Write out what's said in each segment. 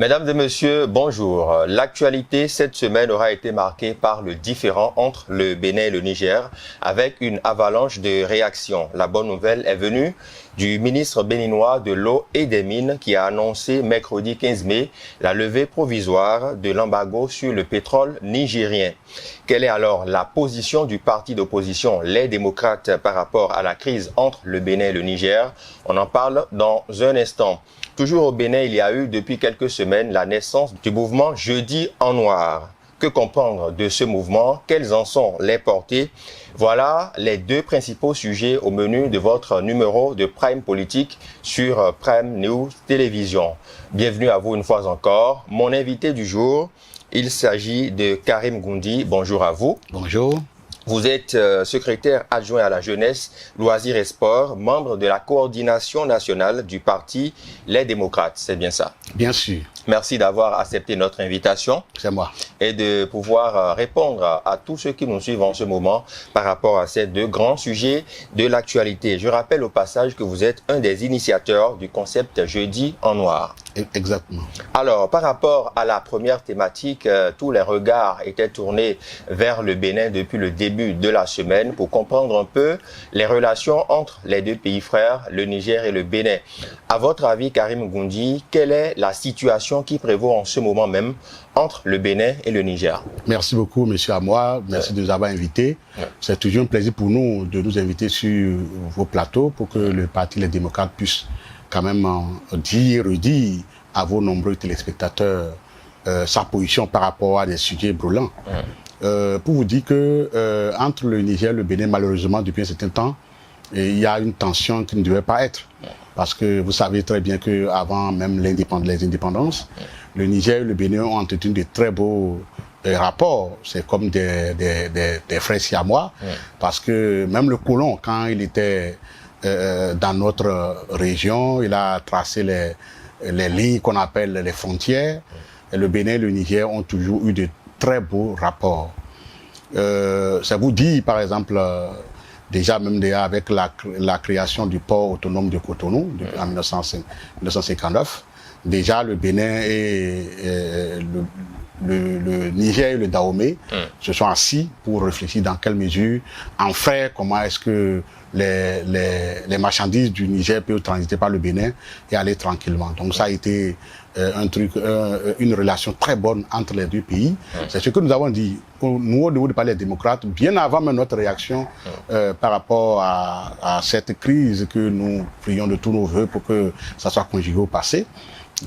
Mesdames et messieurs, bonjour. L'actualité cette semaine aura été marquée par le différend entre le Bénin et le Niger, avec une avalanche de réactions. La bonne nouvelle est venue du ministre béninois de l'eau et des mines qui a annoncé mercredi 15 mai la levée provisoire de l'embargo sur le pétrole nigérien. Quelle est alors la position du parti d'opposition, les démocrates, par rapport à la crise entre le Bénin et le Niger? On en parle dans un instant. Toujours au Bénin, il y a eu depuis quelques semaines la naissance du mouvement Jeudi en Noir. Que comprendre de ce mouvement? Quelles en sont les portées? Voilà les deux principaux sujets au menu de votre numéro de Prime Politique sur Prime News Télévision. Bienvenue à vous une fois encore. Mon invité du jour, il s'agit de Karim Goundi. Bonjour à vous. Bonjour. Vous êtes secrétaire adjoint à la jeunesse, loisirs et sports, membre de la coordination nationale du parti Les Démocrates. C'est bien ça? Bien sûr. Merci d'avoir accepté notre invitation. C'est moi. Et de pouvoir répondre à tous ceux qui nous suivent en ce moment par rapport à ces deux grands sujets de l'actualité. Je rappelle au passage que vous êtes un des initiateurs du concept Jeudi en Noir. Exactement. Alors, par rapport à la première thématique, tous les regards étaient tournés vers le Bénin depuis le début de la semaine pour comprendre un peu les relations entre les deux pays frères, le Niger et le Bénin. À votre avis, Karim Goundi, quelle est la situation qui prévaut en ce moment même entre le Bénin et le Niger? Merci beaucoup, monsieur Amoa. Merci de nous avoir invités. C'est toujours un plaisir pour nous de nous inviter sur vos plateaux pour que le Parti Les Démocrates puisse quand même dire, redire à vos nombreux téléspectateurs sa position par rapport à des sujets brûlants. Pour vous dire que entre le Niger et le Bénin, malheureusement, depuis un certain temps, il y a une tension qui ne devait pas être. Parce que vous savez très bien qu'avant même les indépendances, le Niger et le Bénin ont entretenu de très beaux rapports. C'est comme des frères siamois. Parce que même le colon, quand il était dans notre région, il a tracé les lignes qu'on appelle les frontières. Et le Bénin et le Niger ont toujours eu de très beaux rapports. Ça vous dit, par exemple, déjà avec la création du port autonome de Cotonou en 1959, déjà le Bénin et le Niger et le Dahomey se sont assis pour réfléchir dans quelle mesure, enfin, comment est-ce que les marchandises du Niger peuvent transiter par le Bénin et aller tranquillement. Donc ça a été une relation très bonne entre les deux pays. C'est ce que nous avons dit. Nous, au niveau du Parti des démocrates, bien avant même notre réaction par rapport à cette crise que nous prions de tous nos voeux pour que ça soit conjugué au passé.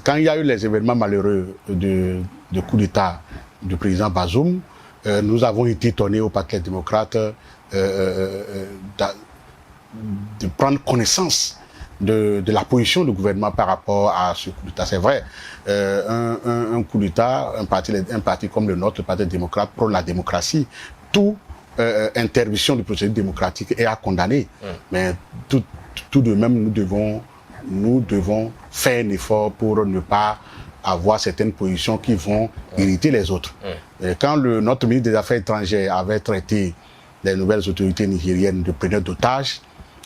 Quand il y a eu les événements malheureux de coup d'État du président Bazoum, nous avons été étonnés au Parti des démocrates de prendre connaissance de la position du gouvernement par rapport à ce coup d'État. C'est vrai, un coup d'État, un parti comme le nôtre, le Parti démocrate, prône la démocratie. Tout interruption du processus démocratique est à condamner. Mais tout de même, nous devons faire un effort pour ne pas avoir certaines positions qui vont irriter les autres. Quand notre ministre des Affaires étrangères avait traité les nouvelles autorités nigériennes de preneurs d'otages,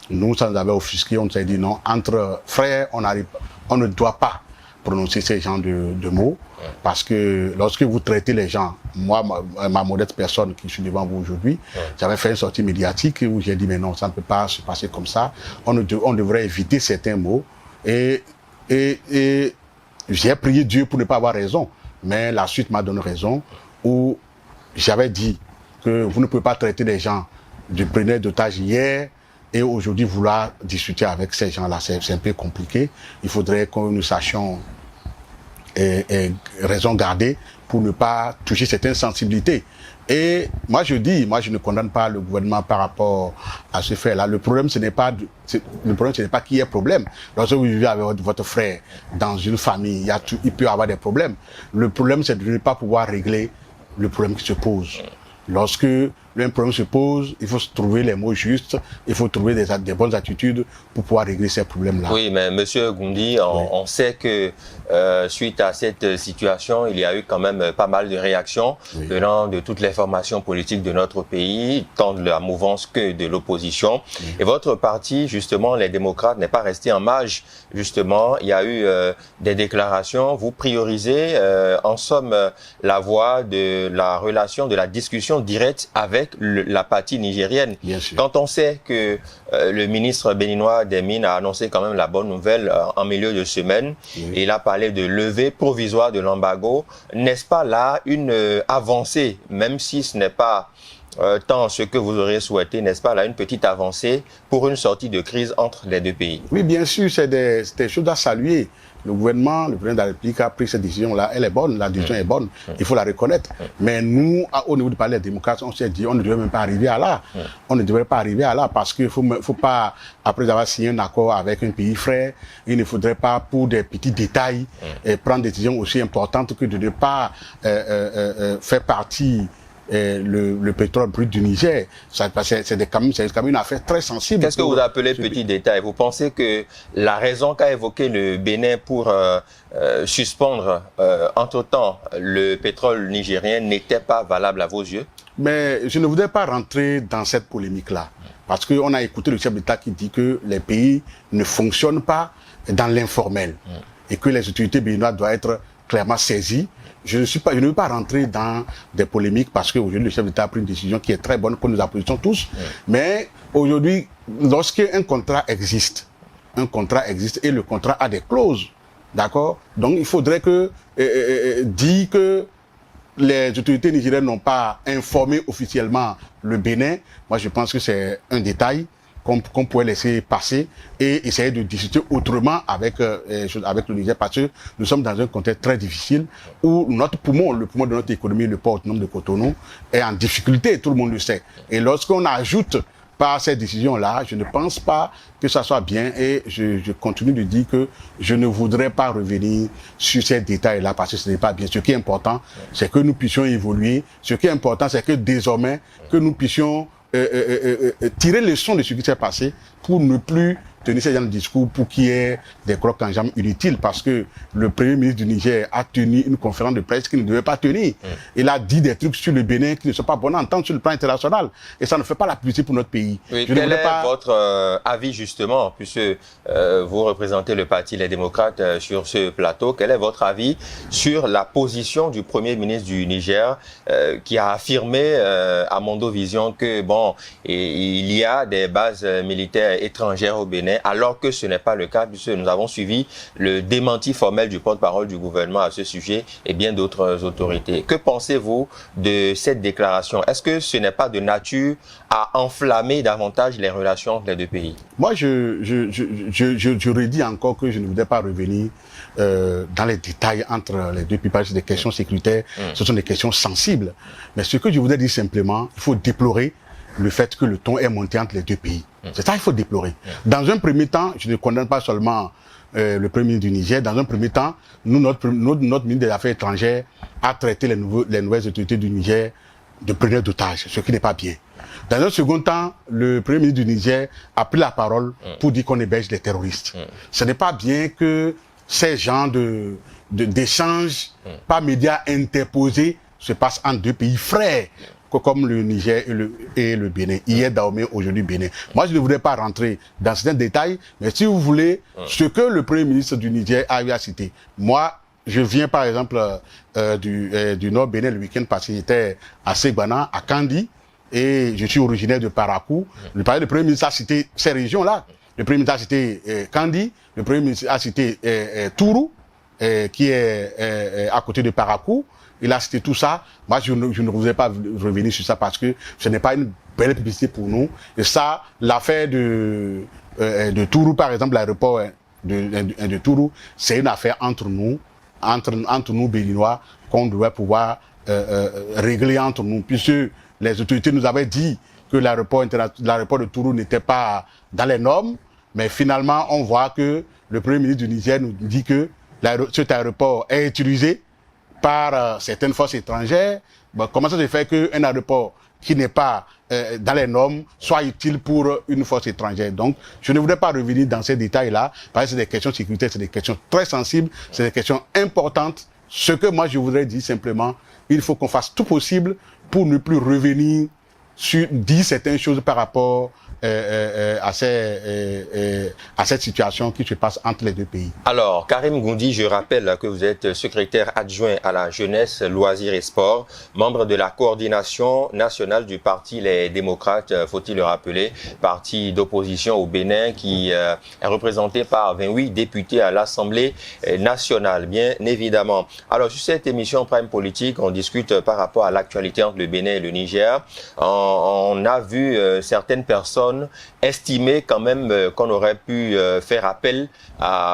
nous, ça nous avait offusqué, on s'est dit non, entre frères, on ne doit pas prononcer ces genres de mots, parce que lorsque vous traitez les gens, moi, ma modeste personne qui suis devant vous aujourd'hui, j'avais fait une sortie médiatique où j'ai dit mais non, ça ne peut pas se passer comme ça, on devrait éviter certains mots, et j'ai prié Dieu pour ne pas avoir raison, mais la suite m'a donné raison, où j'avais dit que vous ne pouvez pas traiter les gens de preneurs d'otages hier, et aujourd'hui, vouloir discuter avec ces gens-là, c'est un peu compliqué. Il faudrait que nous sachions raison garder pour ne pas toucher certaines sensibilités. Et moi, je ne condamne pas le gouvernement par rapport à ce fait-là. Le problème, ce n'est pas qu'il y ait problème. Lorsque vous vivez avec votre frère dans une famille, il peut y avoir des problèmes. Le problème, c'est de ne pas pouvoir régler le problème qui se pose. Lorsque un problème se pose, il faut trouver les mots justes, il faut trouver des bonnes attitudes pour pouvoir régler ces problèmes-là. Oui, mais Monsieur Goundi, on sait que suite à cette situation, il y a eu quand même pas mal de réactions venant de toutes les formations politiques de notre pays, tant de la mouvance que de l'opposition. Et votre parti, justement, les démocrates, n'est pas resté en marge. Justement, il y a eu des déclarations. Vous priorisez, en somme, la voie de la relation, de la discussion directe avec la partie nigérienne. Bien sûr. Quand on sait que le ministre béninois des Mines a annoncé quand même la bonne nouvelle en milieu de semaine, et il a parlé de levée provisoire de l'embargo, n'est-ce pas là une avancée, même si ce n'est pas tant ce que vous auriez souhaité, n'est-ce pas là une petite avancée pour une sortie de crise entre les deux pays? Oui, bien sûr, c'est des choses à saluer. Le gouvernement, le président de la République a pris cette décision-là. Elle est bonne, la décision est bonne. Il faut la reconnaître. Mais nous, au niveau du palais des démocrates, on s'est dit, on ne devrait même pas arriver à là. On ne devrait pas arriver à là parce qu'il faut pas, après avoir signé un accord avec un pays frère, il ne faudrait pas, pour des petits détails, prendre des décisions aussi importantes que de ne pas faire partie le pétrole brut du Niger. C'est quand même une affaire très sensible. Qu'est-ce que vous appelez petit détail? Vous pensez que la raison qu'a évoqué le Bénin pour suspendre entre-temps le pétrole nigérien n'était pas valable à vos yeux? Mais je ne voudrais pas rentrer dans cette polémique-là. Parce qu'on a écouté le chef d'État qui dit que les pays ne fonctionnent pas dans l'informel. Et que les autorités béninoises doivent être clairement saisies. Je ne veux pas rentrer dans des polémiques parce qu'aujourd'hui, le chef d'État a pris une décision qui est très bonne, que nous applaudissons tous. Mais aujourd'hui, lorsqu'un contrat existe et le contrat a des clauses, d'accord? Donc, il faudrait dire que les autorités nigériennes n'ont pas informé officiellement le Bénin. Moi, je pense que c'est un détail qu'on pourrait laisser passer et essayer de discuter autrement avec le Niger, parce que nous sommes dans un contexte très difficile où notre poumon, le poumon de notre économie, le port autonome de Cotonou, est en difficulté, tout le monde le sait. Et lorsqu'on ajoute par cette décision-là, je ne pense pas que ça soit bien et je continue de dire que je ne voudrais pas revenir sur ces détails-là parce que ce n'est pas bien. Ce qui est important, c'est que nous puissions évoluer. Ce qui est important, c'est que désormais, que nous puissions tirer les leçons de ce qui s'est passé pour ne plus tenir ce genre de discours pour qu'il y ait des crocs en jambes inutiles, parce que le Premier ministre du Niger a tenu une conférence de presse qu'il ne devait pas tenir. Il a dit des trucs sur le Bénin qui ne sont pas bons à entendre sur le plan international. Et ça ne fait pas la publicité pour notre pays. Oui, quel est votre avis justement, puisque vous représentez le parti Les Démocrates sur ce plateau, quel est votre avis sur la position du Premier ministre du Niger qui a affirmé à Mondovision que bon, il y a des bases militaires étrangères au Bénin, alors que ce n'est pas le cas, puisque nous avons suivi le démenti formel du porte-parole du gouvernement à ce sujet et bien d'autres autorités. Que pensez-vous de cette déclaration? Est-ce que ce n'est pas de nature à enflammer davantage les relations entre les deux pays? Moi, je redis encore que je ne voudrais pas revenir dans les détails entre les deux pays, parce que des questions sécuritaires, ce sont des questions sensibles. Mais ce que je voudrais dire simplement, il faut déplorer le fait que le ton est monté entre les deux pays. C'est ça qu'il faut déplorer. Dans un premier temps, je ne condamne pas seulement le Premier ministre du Niger. Dans un premier temps, notre ministre des Affaires étrangères a traité les nouvelles autorités du Niger de preneurs d'otages, ce qui n'est pas bien. Dans un second temps, le Premier ministre du Niger a pris la parole pour dire qu'on héberge les terroristes. Ce n'est pas bien que ces genres d'échanges par médias interposés se passent entre deux pays frères, comme le Niger et le Bénin. Hier Dahomey, aujourd'hui Bénin. Moi, je ne voudrais pas rentrer dans certains détails, mais si vous voulez, ce que le Premier ministre du Niger a eu à citer. Moi, je viens par exemple du Nord Bénin le week-end parce que j'étais à Segbana, à Kandi, et je suis originaire de Parakou. Le Premier ministre a cité ces régions-là. Le Premier ministre a cité Kandi, le Premier ministre a cité Tourou, qui est à côté de Parakou. Il a cité tout ça. Moi, je ne voudrais pas revenir sur ça parce que ce n'est pas une belle publicité pour nous. Et ça, l'affaire de Tourou, par exemple, l'aéroport de Tourou, c'est une affaire entre nous Béninois, qu'on devrait pouvoir régler entre nous, puisque les autorités nous avaient dit que l'aéroport de Tourou n'était pas dans les normes, mais finalement, on voit que le Premier ministre du Niger nous dit que cet aéroport est utilisé par certaines forces étrangères. Bon, comment ça se fait qu'un aéroport qui n'est pas dans les normes soit utile pour une force étrangère? Donc, je ne voudrais pas revenir dans ces détails-là, parce que c'est des questions de sécurité, c'est des questions très sensibles, c'est des questions importantes. Ce que moi je voudrais dire simplement, il faut qu'on fasse tout possible pour ne plus revenir sur dire certaines choses par rapport à cette situation qui se passe entre les deux pays. Alors, Karim Goundi, je rappelle que vous êtes secrétaire adjoint à la jeunesse, loisirs et sport, membre de la coordination nationale du Parti Les Démocrates, faut-il le rappeler, parti d'opposition au Bénin qui est représenté par 28 députés à l'Assemblée nationale, bien évidemment. Alors, sur cette émission Prime Politique, on discute par rapport à l'actualité entre le Bénin et le Niger. On a vu certaines personnes estimer quand même qu'on aurait pu faire appel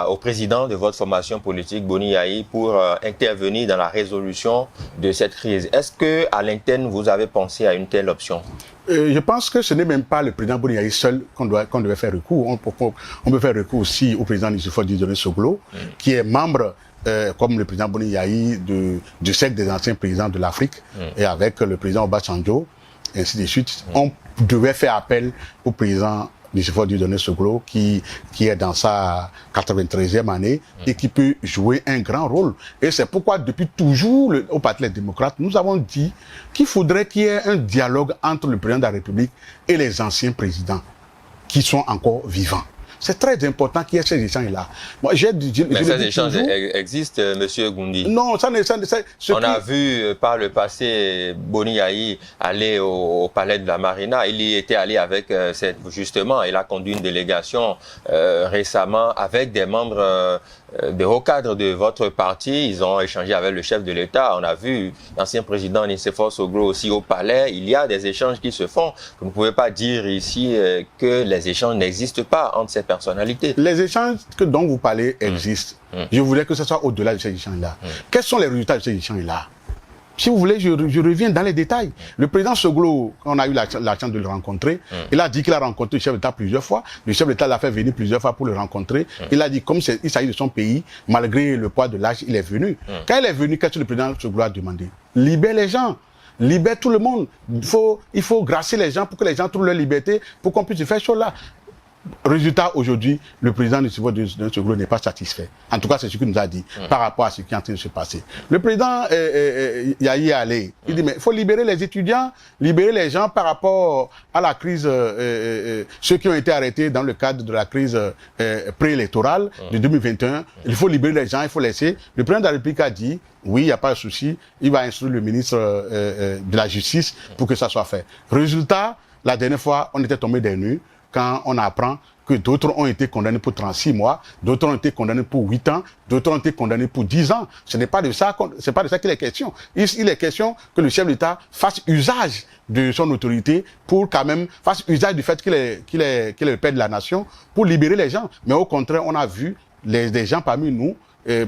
au président de votre formation politique, Boni Yayi, pour intervenir dans la résolution de cette crise. Est-ce que à l'interne, vous avez pensé à une telle option? Je pense que ce n'est même pas le président Boni Yayi seul qu'on devait faire recours. On peut faire recours aussi au président Nicéphore Dieudonné Soglo, qui est membre comme le président Boni Yayi du cercle des anciens présidents de l'Afrique, et avec le président Obasanjo, et ainsi de suite. On devait faire appel au président Nicéphore Dieudonné Soglo qui est dans sa 93e année et qui peut jouer un grand rôle. Et c'est pourquoi depuis toujours au Parti Les Démocrates, nous avons dit qu'il faudrait qu'il y ait un dialogue entre le président de la République et les anciens présidents qui sont encore vivants. C'est très important qu'il y ait ces échanges-là. Mais ces échanges existent, Monsieur Goundi. Non, on a vu par le passé Boni Yayi aller au palais de la Marina. Il y était allé avec justement, il a conduit une délégation récemment avec des membres de hauts cadres de votre parti. Ils ont échangé avec le chef de l'État. On a vu l'ancien président Nicéphore Soglo aussi au palais. Il y a des échanges qui se font. Vous ne pouvez pas dire ici que les échanges n'existent pas entre ces personnalités. Les échanges dont vous parlez existent. Je voudrais que ce soit au-delà de ces échanges-là. Quels sont les résultats de ces échanges-là? Si vous voulez, je reviens dans les détails. Le président Soglo, on a eu la chance de le rencontrer, il a dit qu'il a rencontré le chef d'État plusieurs fois. Le chef d'État l'a fait venir plusieurs fois pour le rencontrer. Il a dit, comme il s'agit de son pays, malgré le poids de l'âge, il est venu. Quand il est venu, qu'est-ce que le président Soglo a demandé? Libère les gens. Libère tout le monde. Il faut gracier les gens pour que les gens trouvent leur liberté, pour qu'on puisse faire chose là. Résultat, aujourd'hui, le président Nicéphore Dieudonné Soglo n'est pas satisfait. En tout cas, c'est ce qu'il nous a dit par rapport à ce qui est en train de se passer. Le président Yayi Allé, il dit, mais il faut libérer les étudiants, libérer les gens par rapport à la crise, ceux qui ont été arrêtés dans le cadre de la crise préélectorale de 2021. Il faut libérer les gens, il faut laisser. Le président de la République a dit, oui, il n'y a pas de souci, il va instruire le ministre de la Justice pour que ça soit fait. Résultat, la dernière fois, on était tombé des nues quand on apprend que d'autres ont été condamnés pour 36 mois, d'autres ont été condamnés pour 8 ans, d'autres ont été condamnés pour 10 ans. Ce n'est pas de ça qu'il est question. Il est question que le chef d'État fasse usage de son autorité pour quand même fasse usage du fait qu'il est le père de la nation pour libérer les gens. Mais au contraire, on a vu des gens parmi nous,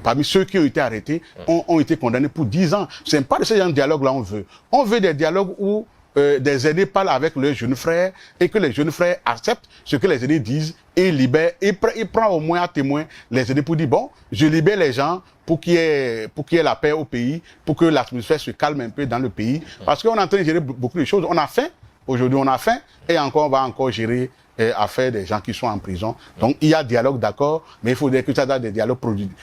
parmi ceux qui ont été arrêtés, ont été condamnés pour 10 ans. Ce n'est pas de ce genre de dialogue-là qu'on veut. On veut des dialogues où des aînés parlent avec leurs jeunes frères et que les jeunes frères acceptent ce que les aînés disent et libèrent. Et prend au moins à témoin les aînés pour dire, bon, je libère les gens pour qu'il y ait la paix au pays, pour que l'atmosphère se calme un peu dans le pays. Parce qu'on est en train de gérer beaucoup de choses. On a faim, aujourd'hui on a faim, et on va encore gérer affaire des gens qui sont en prison. Donc il y a dialogue, d'accord, mais il faudrait que ça soit des dialogues productifs,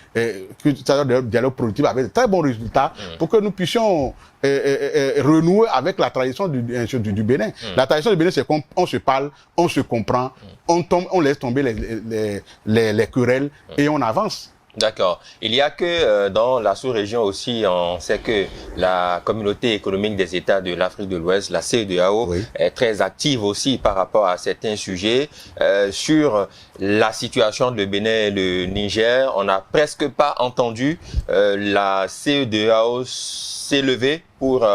avec de très bons résultats pour que nous puissions renouer avec la tradition du Bénin. La tradition du Bénin, c'est qu'on se parle, on se comprend, on laisse tomber les querelles et on avance. D'accord. Il y a que dans la sous-région aussi, on sait que la communauté économique des États de l'Afrique de l'Ouest, la CEDEAO, est très active aussi par rapport à certains sujets. Sur la situation de Bénin et le Niger, on n'a presque pas entendu la CEDEAO s'élever pour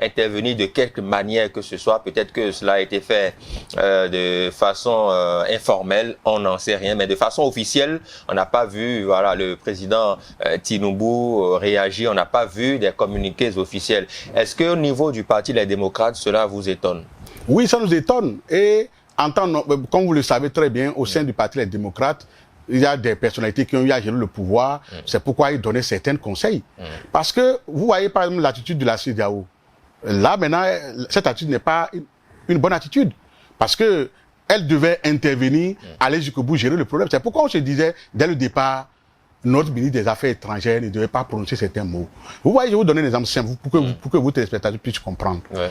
intervenir de quelque manière que ce soit. Peut-être que cela a été fait de façon informelle, on n'en sait rien, mais de façon officielle, on n'a pas vu le président Tinubu réagir, on n'a pas vu des communiqués officiels. Est-ce qu'au niveau du Parti Les Démocrates, cela vous étonne? Oui, ça nous étonne. Et comme vous le savez très bien, au sein du Parti Les Démocrates, il y a des personnalités qui ont eu à gérer le pouvoir, c'est pourquoi ils donnaient certains conseils. Parce que, vous voyez par exemple l'attitude de la CEDEAO. Là, maintenant, cette attitude n'est pas une bonne attitude. Parce que elle devait intervenir, aller jusqu'au bout, gérer le problème. C'est pourquoi on se disait, dès le départ, notre ministre des Affaires étrangères ne devait pas prononcer certains mots. Vous voyez, je vais vous donner un exemple simple pour que vos téléspectateurs puissent comprendre. Ouais.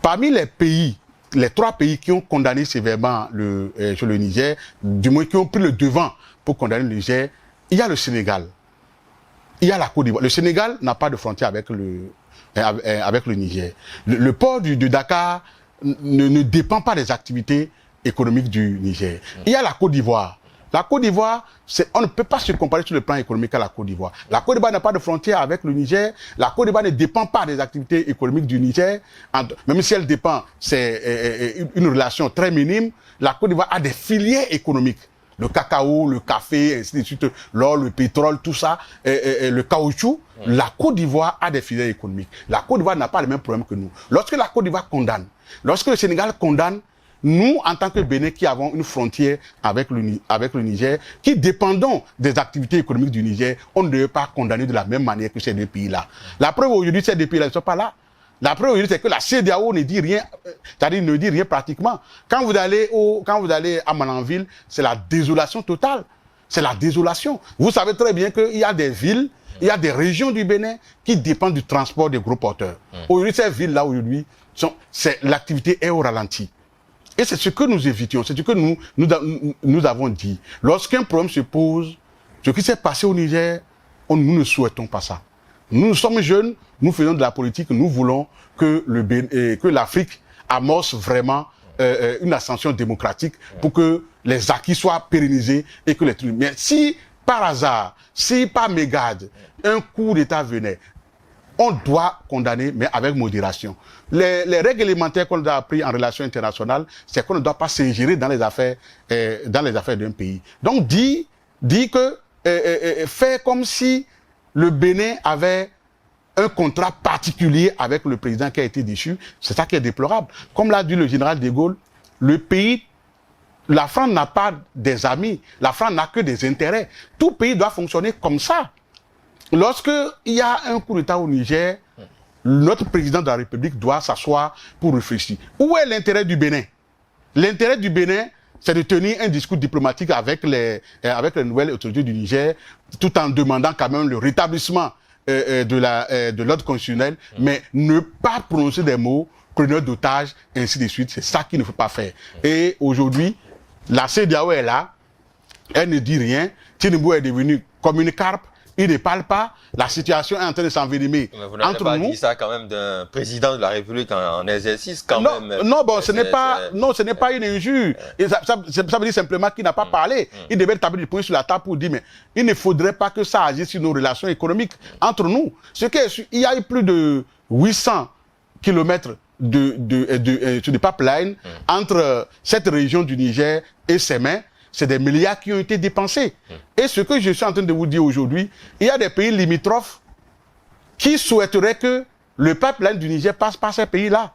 Parmi les pays, les 3 pays qui ont condamné sévèrement sur le Niger, du moins qui ont pris le devant pour condamner le Niger, il y a le Sénégal, il y a la Côte d'Ivoire. Le Sénégal n'a pas de frontière avec le Niger. Le port de Dakar ne dépend pas des activités économiques du Niger. Il y a la Côte d'Ivoire. La Côte d'Ivoire, on ne peut pas se comparer sur le plan économique à la Côte d'Ivoire. La Côte d'Ivoire n'a pas de frontière avec le Niger. La Côte d'Ivoire ne dépend pas des activités économiques du Niger. Même si elle dépend, c'est une relation très minime. La Côte d'Ivoire a des filières économiques. Le cacao, le café, ainsi de suite, l'or, le pétrole, tout ça, le caoutchouc. La Côte d'Ivoire a des filières économiques. La Côte d'Ivoire n'a pas le même problème que nous. Lorsque la Côte d'Ivoire condamne, lorsque le Sénégal condamne, nous, en tant que Bénin, qui avons une frontière avec le Niger, qui dépendons des activités économiques du Niger, on ne devait pas condamner de la même manière que ces 2 pays-là. La preuve aujourd'hui, ces 2 pays-là ne sont pas là. La preuve aujourd'hui, c'est que la CEDEAO ne dit rien, c'est-à-dire ne dit rien pratiquement. Quand vous allez à Malanville, c'est la désolation totale. C'est la désolation. Vous savez très bien qu'il y a des villes, il y a des régions du Bénin qui dépendent du transport des gros porteurs. Aujourd'hui, ces villes-là, aujourd'hui, l'activité est au ralenti. Et c'est ce que nous évitions, c'est ce que nous avons dit. Lorsqu'un problème se pose, ce qui s'est passé au Niger, nous ne souhaitons pas ça. Nous sommes jeunes, nous faisons de la politique, nous voulons que l'Afrique amorce vraiment une ascension démocratique pour que les acquis soient pérennisés et que les trucs. Mais si par hasard, si par mégarde, un coup d'État venait, on doit condamner, mais avec modération. Les règles élémentaires qu'on a apprises en relations internationales, c'est qu'on ne doit pas s'ingérer dans les affaires d'un pays. Donc, faire comme si le Bénin avait un contrat particulier avec le président qui a été déchu, c'est ça qui est déplorable. Comme l'a dit le général de Gaulle, la France n'a pas des amis, la France n'a que des intérêts. Tout pays doit fonctionner comme ça. Lorsqu'il y a un coup d'État au Niger, notre président de la République doit s'asseoir pour réfléchir. Où est l'intérêt du Bénin? L'intérêt du Bénin, c'est de tenir un discours diplomatique avec les nouvelles autorités du Niger, tout en demandant quand même le rétablissement de l'ordre constitutionnel, mais ne pas prononcer des mots, preneur d'otages, ainsi de suite. C'est ça qu'il ne faut pas faire. Et aujourd'hui, la CEDEAO est là, elle ne dit rien. Tinubu est devenu comme une carpe. Il ne parle pas, la situation est en train de s'envenimer entre nous. Vous n'avez pas dit ça quand même d'un président de la République en exercice quand même. Non, bon, ce n'est pas une injure. Et ça veut dire simplement qu'il n'a pas parlé. Il devait taper du poing sur la table pour dire, mais il ne faudrait pas que ça agisse sur nos relations économiques entre nous. Il y a eu plus de 800 kilomètres de pipeline entre cette région du Niger et ses mains. C'est des milliards qui ont été dépensés. Et ce que je suis en train de vous dire aujourd'hui, il y a des pays limitrophes qui souhaiteraient que le pipeline du Niger passe par ces pays-là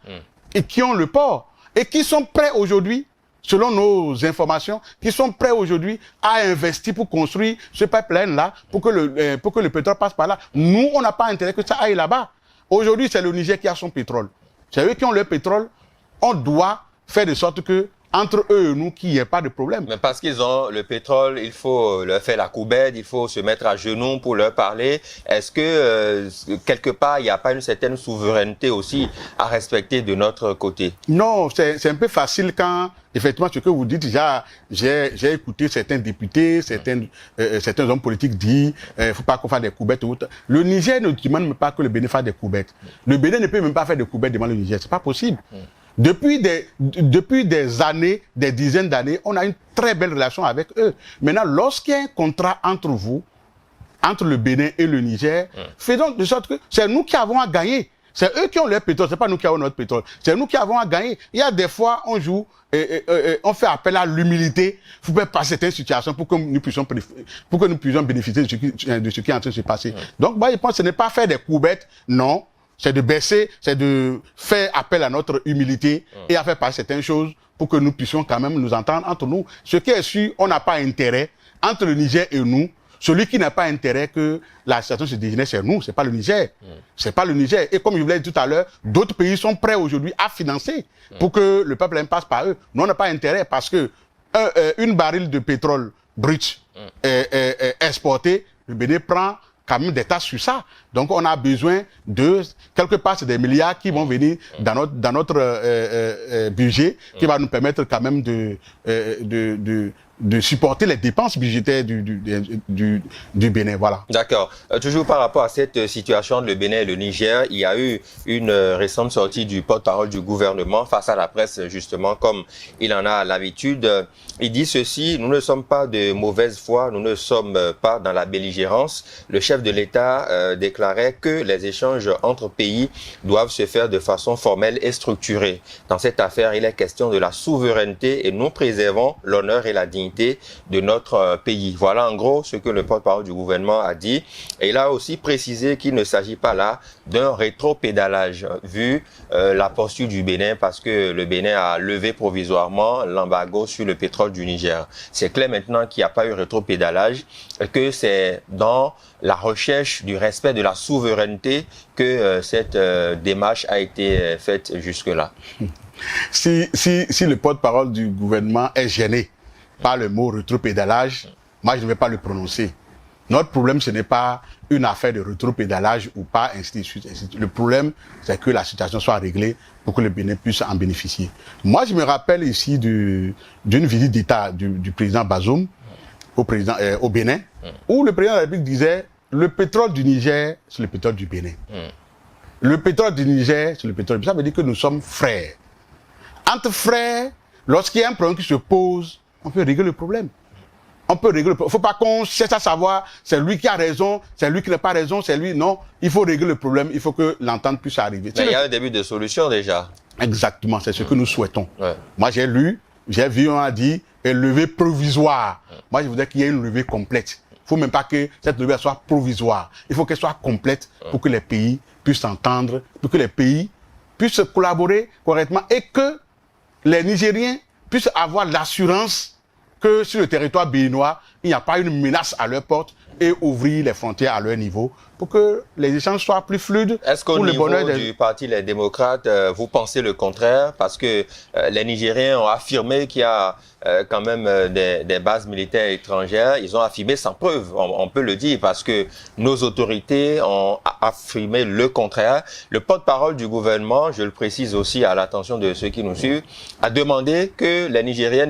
et qui ont le port et qui sont prêts aujourd'hui, selon nos informations, qui sont prêts aujourd'hui à investir pour construire ce pipeline-là pour que le pétrole passe par là. Nous, on n'a pas intérêt que ça aille là-bas. Aujourd'hui, c'est le Niger qui a son pétrole. C'est eux qui ont le pétrole. On doit faire de sorte que entre eux et nous, qu'il n'y ait pas de problème. Mais parce qu'ils ont le pétrole, il faut leur faire la coubette, il faut se mettre à genoux pour leur parler. Est-ce que, quelque part, il n'y a pas une certaine souveraineté aussi à respecter de notre côté? Non, c'est un peu facile quand, effectivement, ce que vous dites, j'ai écouté certains députés, certains hommes politiques dire, faut pas qu'on fasse des coubettes ou autre. Le Niger ne demande même pas que le Bénin fasse des coubettes. Le Bénin ne peut même pas faire des coubettes devant le Niger. C'est pas possible. Depuis des années, des dizaines d'années, on a une très belle relation avec eux. Maintenant, lorsqu'il y a un contrat entre vous, entre le Bénin et le Niger, faisons de sorte que c'est nous qui avons à gagner. C'est eux qui ont leur pétrole, c'est pas nous qui avons notre pétrole. C'est nous qui avons à gagner. Il y a des fois, on joue, on fait appel à l'humilité pour passer certaines situations pour que nous puissions bénéficier de ce qui est en train de se passer. Donc, moi, je pense que ce n'est pas faire des coubettes, non. C'est de baisser, c'est de faire appel à notre humilité et à faire passer certaines choses pour que nous puissions quand même nous entendre entre nous. Ce qui est sûr, on n'a pas intérêt entre le Niger et nous, celui qui n'a pas intérêt que la situation se dégénère, c'est nous, c'est pas le Niger. C'est pas le Niger. Et comme je vous l'ai dit tout à l'heure, d'autres pays sont prêts aujourd'hui à financer pour que le peuple passe par eux. Nous, on n'a pas intérêt parce que une baril de pétrole brut exporté, le Bénin prend quand même des tasses sur ça. Donc, on a besoin de, quelque part, c'est des milliards qui vont venir dans notre budget, qui va nous permettre quand même de supporter les dépenses budgétaires du Bénin. Voilà. D'accord. Toujours par rapport à cette situation entre le Bénin et le Niger, il y a eu une récente sortie du porte-parole du gouvernement face à la presse, justement, comme il en a l'habitude. Il dit ceci: nous ne sommes pas de mauvaise foi, nous ne sommes pas dans la belligérance. Le chef de l'État déclarait que les échanges entre pays doivent se faire de façon formelle et structurée. Dans cette affaire, il est question de la souveraineté et nous préservons l'honneur et la dignité de notre pays. Voilà en gros ce que le porte-parole du gouvernement a dit. Et il a aussi précisé qu'il ne s'agit pas là d'un rétropédalage vu la posture du Bénin, parce que le Bénin a levé provisoirement l'embargo sur le pétrole du Niger. C'est clair maintenant qu'il n'y a pas eu rétropédalage, que c'est dans la recherche du respect de la souveraineté que cette démarche a été faite jusque-là. Si le porte-parole du gouvernement est gêné par le mot rétropédalage, moi je ne vais pas le prononcer. Notre problème, ce n'est pas une affaire de rétropédalage ou pas, ainsi de suite, ainsi de suite. Le problème, c'est que la situation soit réglée pour que le Bénin puisse en bénéficier. Moi, je me rappelle ici d'une visite d'État du président Bazoum au Bénin, où le président de la République disait: le pétrole du Niger, c'est le pétrole du Bénin. Le pétrole du Niger, c'est le pétrole du Bénin. Ça veut dire que nous sommes frères. Entre frères, lorsqu'il y a un problème qui se pose, on peut régler le problème. On peut régler le problème. Il ne faut pas qu'on cherche à savoir c'est lui qui a raison, c'est lui qui n'a pas raison, c'est lui. Non, il faut régler le problème. Il faut que l'entente puisse arriver. Mais il y a un début de solution déjà. Exactement, c'est ce que nous souhaitons. Ouais. Moi, j'ai vu, on a dit levée provisoire. Moi, je voudrais qu'il y ait une levée complète. Il ne faut même pas que cette levée soit provisoire. Il faut qu'elle soit complète pour que les pays puissent s'entendre, pour que les pays puissent collaborer correctement et que les Nigériens puissent avoir l'assurance que sur le territoire béninois, il n'y a pas une menace à leur porte et ouvrir les frontières à leur niveau pour que les échanges soient plus fluides. Est-ce qu'au niveau du parti Les Démocrates, vous pensez le contraire? Parce que les Nigériens ont affirmé qu'il y a quand même des bases militaires étrangères. Ils ont affirmé sans preuve, on peut le dire, parce que nos autorités ont affirmé le contraire. Le porte-parole du gouvernement, je le précise aussi à l'attention de ceux qui nous suivent, a demandé que les Nigériens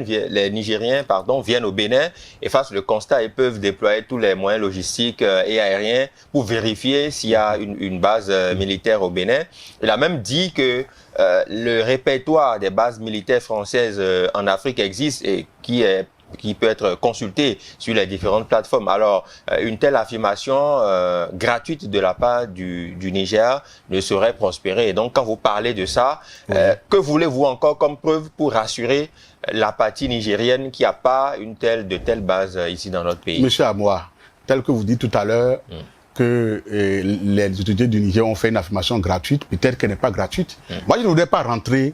viennent au Bénin et fassent le constat et peuvent déployer tous les moyens logistiques et aériens pour vérifier s'il y a une base militaire au Bénin. Il a même dit que le répertoire des bases militaires françaises en Afrique existe et qui peut être consulté sur les différentes plateformes. Alors, une telle affirmation gratuite de la part du Niger ne saurait prospérer. Et donc, quand vous parlez de ça, que voulez-vous encore comme preuve pour rassurer la partie nigérienne qu'il n'y a pas de telle base ici dans notre pays? Monsieur Amoua, tel que vous dites tout à l'heure, que les autorités du Niger ont fait une affirmation gratuite, peut-être qu'elle n'est pas gratuite. Moi, je ne voudrais pas rentrer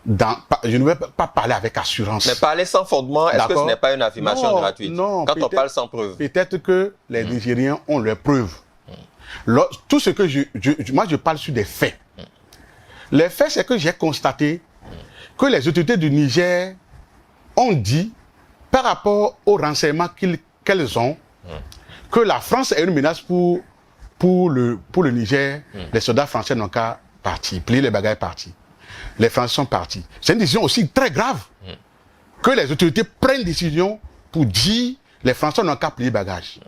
je ne vais pas parler avec assurance. Mais parler sans fondement, est-ce que ce n'est pas une affirmation gratuite? Non, quand on parle sans preuve. Peut-être que les Nigériens ont leurs preuves. Tout ce que moi, je parle sur des faits. Les faits, c'est que j'ai constaté que les autorités du Niger ont dit, par rapport aux renseignements qu'elles ont, que la France est une menace pour le Niger. Les soldats français n'ont qu'à partir, plier les bagages partis. Les Français sont partis. C'est une décision aussi très grave que les autorités prennent décision pour dire les Français n'ont qu'à plier bagages.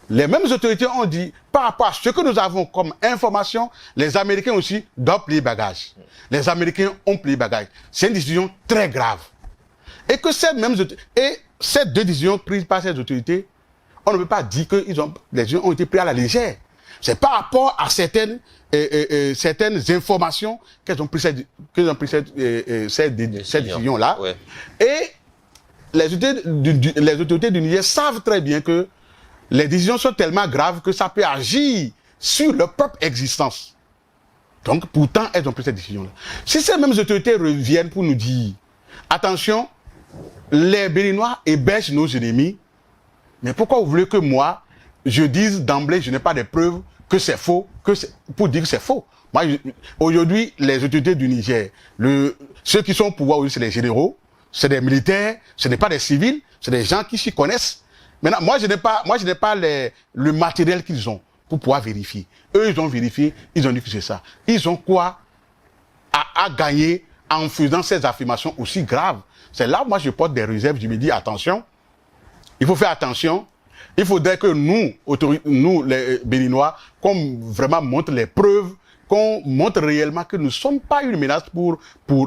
Les mêmes autorités ont dit, par rapport à ce que nous avons comme information, les Américains aussi doivent plier bagages. Les Américains ont plié bagages. C'est une décision très grave. Et que ces deux décisions prises par ces autorités, on ne peut pas dire que les décisions ont été prises à la légère. C'est par rapport à certaines informations qu'elles ont pris cette décision-là. Ouais. Et les autorités du Niger savent très bien que les décisions sont tellement graves que ça peut agir sur leur propre existence. Donc, pourtant, elles ont pris cette décision-là. Si ces mêmes autorités reviennent pour nous dire, attention, les Béninois hébergent nos ennemis, Mais pourquoi vous voulez que moi, je dise d'emblée, je n'ai pas de preuves que c'est faux, pour dire que c'est faux? Moi, aujourd'hui, les autorités du Niger, ceux qui sont au pouvoir aujourd'hui, c'est les généraux, c'est des militaires, ce n'est pas des civils, c'est des gens qui s'y connaissent. Maintenant, moi, je n'ai pas le matériel qu'ils ont pour pouvoir vérifier. Eux, ils ont vérifié, ils ont dit que c'est ça. Ils ont quoi à gagner en faisant ces affirmations aussi graves? C'est là où moi, je porte des réserves. Je me dis, attention, il faut faire attention. Il faudrait que nous, les Béninois, qu'on vraiment montre les preuves, qu'on montre réellement que nous ne sommes pas une menace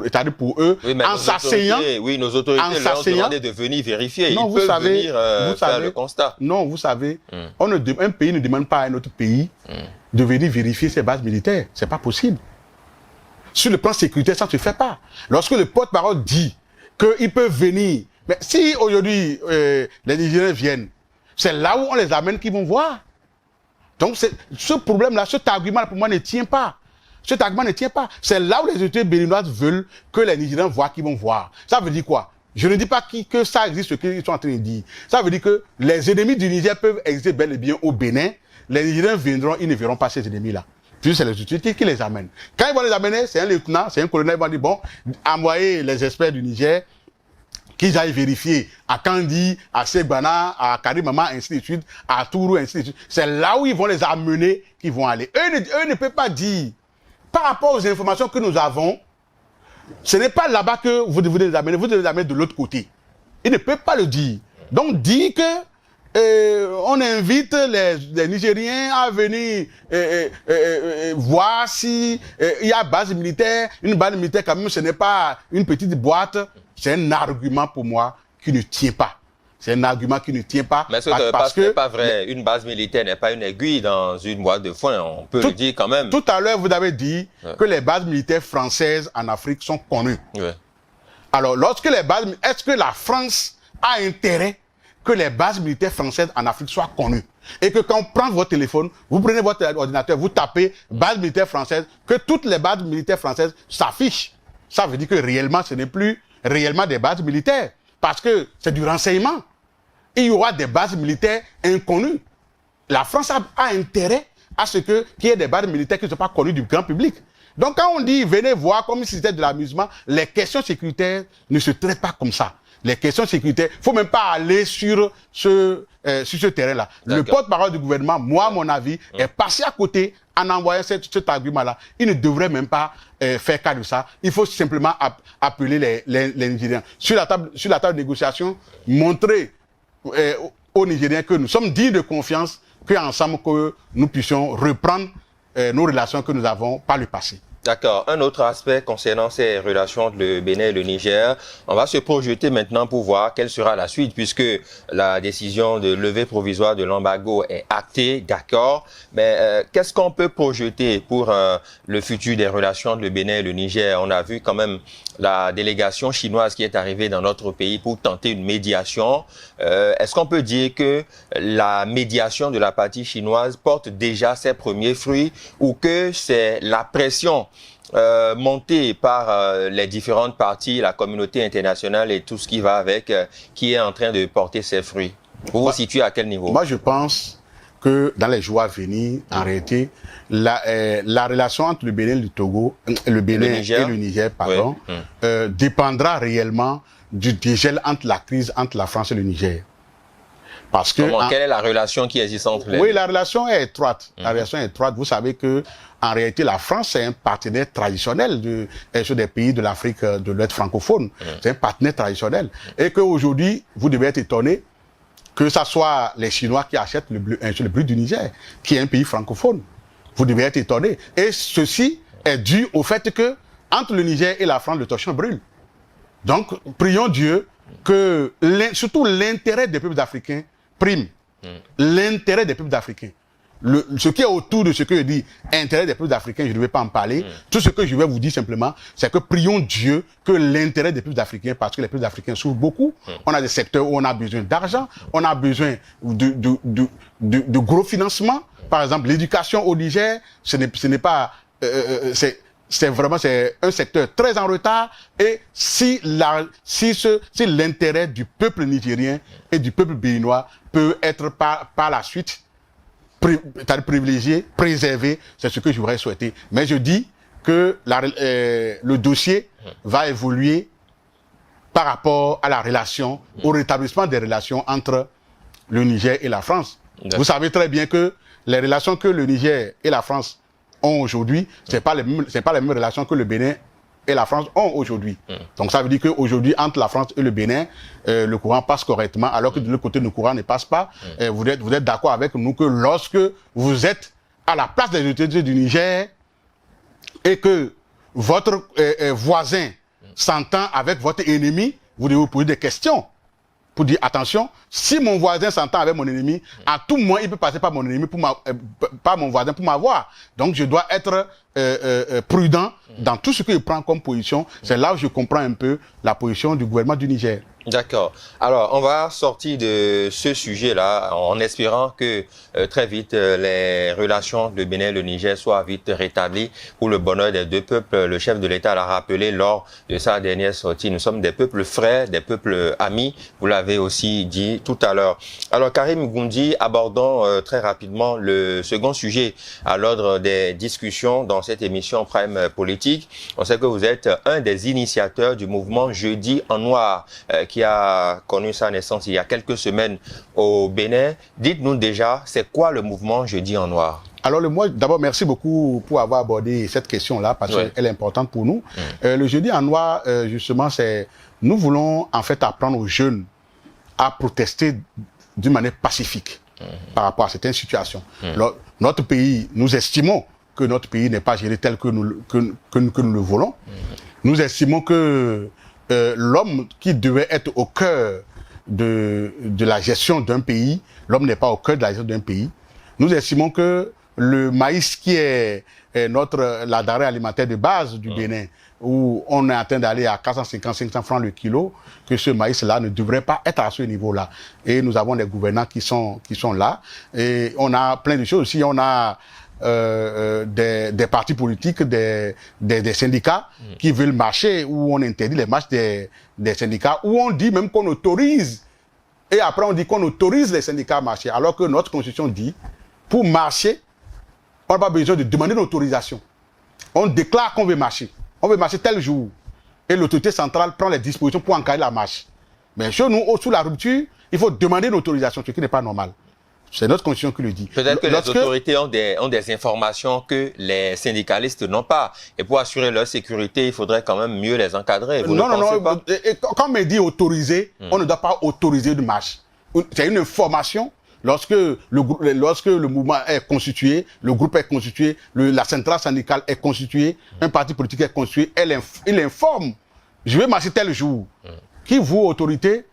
c'est-à-dire pour eux, oui, en s'asseyant. Oui, nos autorités leur ont demandé de venir vérifier. Non, Ils peuvent venir faire le constat. Non, vous savez, un pays ne demande pas à un autre pays de venir vérifier ses bases militaires. C'est pas possible. Sur le plan sécuritaire, ça ne se fait pas. Lorsque le porte-parole dit qu'ils peuvent venir, mais si aujourd'hui les Nigériens viennent, c'est là où on les amène qu'ils vont voir. Donc ce problème-là, cet argument pour moi ne tient pas. Cet argument ne tient pas. C'est là où les autorités béninoises veulent que les Nigériens voient qu'ils vont voir. Ça veut dire quoi? Je ne dis pas que ça existe ce qu'ils sont en train de dire. Ça veut dire que les ennemis du Niger peuvent exister bel et bien au Bénin. Les Nigériens viendront, ils ne verront pas ces ennemis-là. Puis c'est les autorités qui les amènent. Quand ils vont les amener, c'est un lieutenant, c'est un colonel, ils vont dire, bon, envoyez les experts du Niger, qu'ils aillent vérifier à Kandi, à Segbana, à Karimama, ainsi de suite, à Tourou, ainsi de suite. C'est là où ils vont les amener qu'ils vont aller. Eux ne peuvent pas dire, par rapport aux informations que nous avons, ce n'est pas là-bas que vous devez les amener, vous devez les amener de l'autre côté. Ils ne peuvent pas le dire. Donc, dire que on invite les Nigériens à venir voir si il y a base militaire, une base militaire quand même, ce n'est pas une petite boîte. C'est un argument pour moi qui ne tient pas. C'est un argument qui ne tient pas. Mais ce n'est pas vrai. Une base militaire n'est pas une aiguille dans une boîte de foin. On peut le dire quand même. Tout à l'heure, vous avez dit que les bases militaires françaises en Afrique sont connues. Ouais. Alors, est-ce que la France a intérêt que les bases militaires françaises en Afrique soient connues? Et que quand on prend votre téléphone, vous prenez votre ordinateur, vous tapez base militaire française, que toutes les bases militaires françaises s'affichent. Ça veut dire que réellement, ce n'est plus réellement des bases militaires. Parce que c'est du renseignement. Il y aura des bases militaires inconnues. La France a intérêt à ce qu'il y ait des bases militaires qui ne sont pas connues du grand public. Donc quand on dit venez voir comme si c'était de l'amusement, les questions sécuritaires ne se traitent pas comme ça. Les questions sécuritaires, il ne faut même pas aller sur ce terrain-là. Le porte-parole du gouvernement, moi, à mon avis, est passé à côté en envoyant cet argument-là. Il ne devrait même pas faire cas de ça. Il faut simplement appeler les Nigériens. Sur la table de négociation, montrer aux Nigériens que nous sommes dignes de confiance, qu'ensemble, que nous puissions reprendre nos relations que nous avons par le passé. D'accord. Un autre aspect concernant ces relations entre le Bénin et le Niger, on va se projeter maintenant pour voir quelle sera la suite, puisque la décision de levée provisoire de l'embargo est actée, d'accord. Mais qu'est-ce qu'on peut projeter pour le futur des relations entre le Bénin et le Niger? On a vu quand même la délégation chinoise qui est arrivée dans notre pays pour tenter une médiation. Est-ce qu'on peut dire que la médiation de la partie chinoise porte déjà ses premiers fruits, ou que c'est la pression montée par les différentes parties, la communauté internationale et tout ce qui va avec, qui est en train de porter ses fruits? Vous vous situez à quel niveau? Moi, je pense que dans les jours à venir, en réalité, la relation entre le Bénin et le Togo, le Bénin et le Niger, pardon, dépendra réellement du dégel entre la crise entre la France et le Niger. Parce que quelle est la relation qui existe entre les deux? Oui, la relation est étroite. La relation est étroite. Vous savez que en réalité, la France est un partenaire traditionnel sur des pays de l'Afrique de l'Ouest francophone. C'est un partenaire traditionnel. Et qu'aujourd'hui, vous devez être étonné que ce soit les Chinois qui achètent le blé du Niger, qui est un pays francophone. Vous devez être étonné. Et ceci est dû au fait que entre le Niger et la France, le torchon brûle. Donc, prions Dieu que surtout l'intérêt des peuples africains prime. L'intérêt des peuples africains. Ce qui est autour de ce que je dis, intérêt des peuples africains, je ne vais pas en parler. Tout ce que je vais vous dire simplement, c'est que prions Dieu que l'intérêt des peuples africains, parce que les peuples africains souffrent beaucoup. On a des secteurs où on a besoin d'argent, on a besoin de gros financements. Par exemple, l'éducation au Niger, ce n'est pas... c'est un secteur très en retard. Et si l'intérêt du peuple nigérien et du peuple béninois peut être par la suite privilégié, préservé, c'est ce que j'aurais souhaité. Mais je dis que le dossier va évoluer par rapport à la relation, au rétablissement des relations entre le Niger et la France. Vous savez très bien que les relations que le Niger et la France ont aujourd'hui, c'est pas les mêmes relations que le Bénin et la France ont aujourd'hui. Donc ça veut dire qu'aujourd'hui, entre la France et le Bénin, le courant passe correctement, alors que de l'autre côté, le courant ne passe pas. Vous êtes d'accord avec nous que lorsque vous êtes à la place des autorités du Niger et que votre voisin s'entend avec votre ennemi, vous devez vous poser des questions pour dire attention, si mon voisin s'entend avec mon ennemi, à tout moment il peut passer par mon ennemi par mon voisin pour m'avoir. Donc je dois être prudent dans tout ce qu'il prend comme position. C'est là où je comprends un peu la position du gouvernement du Niger. D'accord. Alors, on va sortir de ce sujet-là en espérant que très vite les relations de Bénin et le Niger soient vite rétablies pour le bonheur des deux peuples. Le chef de l'État l'a rappelé lors de sa dernière sortie. Nous sommes des peuples frères, des peuples amis. Vous l'avez aussi dit tout à l'heure. Alors, Karim Goundi, abordons très rapidement le second sujet à l'ordre des discussions dans cette émission Prime Politique. On sait que vous êtes un des initiateurs du mouvement Jeudi en Noir, qui a connu sa naissance il y a quelques semaines au Bénin. Dites-nous déjà, c'est quoi le mouvement Jeudi en Noir? Alors, d'abord, merci beaucoup pour avoir abordé cette question-là, parce qu'elle est importante pour nous. Le Jeudi en Noir, justement, nous voulons en fait apprendre aux jeunes à protester d'une manière pacifique par rapport à certaines situations. Notre pays, nous estimons que notre pays n'est pas géré tel que nous le voulons. Nous estimons que l'homme qui devait être au cœur de la gestion d'un pays, l'homme n'est pas au cœur de la gestion d'un pays. Nous estimons que le maïs qui est la denrée alimentaire de base du Bénin, où on est en train d'aller à 450-500 francs le kilo, que ce maïs-là ne devrait pas être à ce niveau-là. Et nous avons des gouvernants qui sont là. Et on a plein de choses aussi. On a des partis politiques, des syndicats qui veulent marcher, où on interdit les marches des syndicats, où on dit même qu'on autorise, et après on dit qu'on autorise les syndicats à marcher, alors que notre constitution dit, pour marcher, on n'a pas besoin de demander l'autorisation. On déclare qu'on veut marcher tel jour, et l'autorité centrale prend les dispositions pour encadrer la marche. Mais chez nous, sous la rupture, il faut demander l'autorisation, ce qui n'est pas normal. C'est notre constitution qui le dit. Peut-être que les autorités ont des informations que les syndicalistes n'ont pas. Et pour assurer leur sécurité, il faudrait quand même mieux les encadrer. Vous ne pensez pas? Quand on me dit autoriser, on ne doit pas autoriser de marche. C'est une information. Lorsque le mouvement est constitué, le groupe est constitué, la centrale syndicale est constituée, un parti politique est constitué, il informe. Je vais marcher tel jour. Qui, vous, autorité,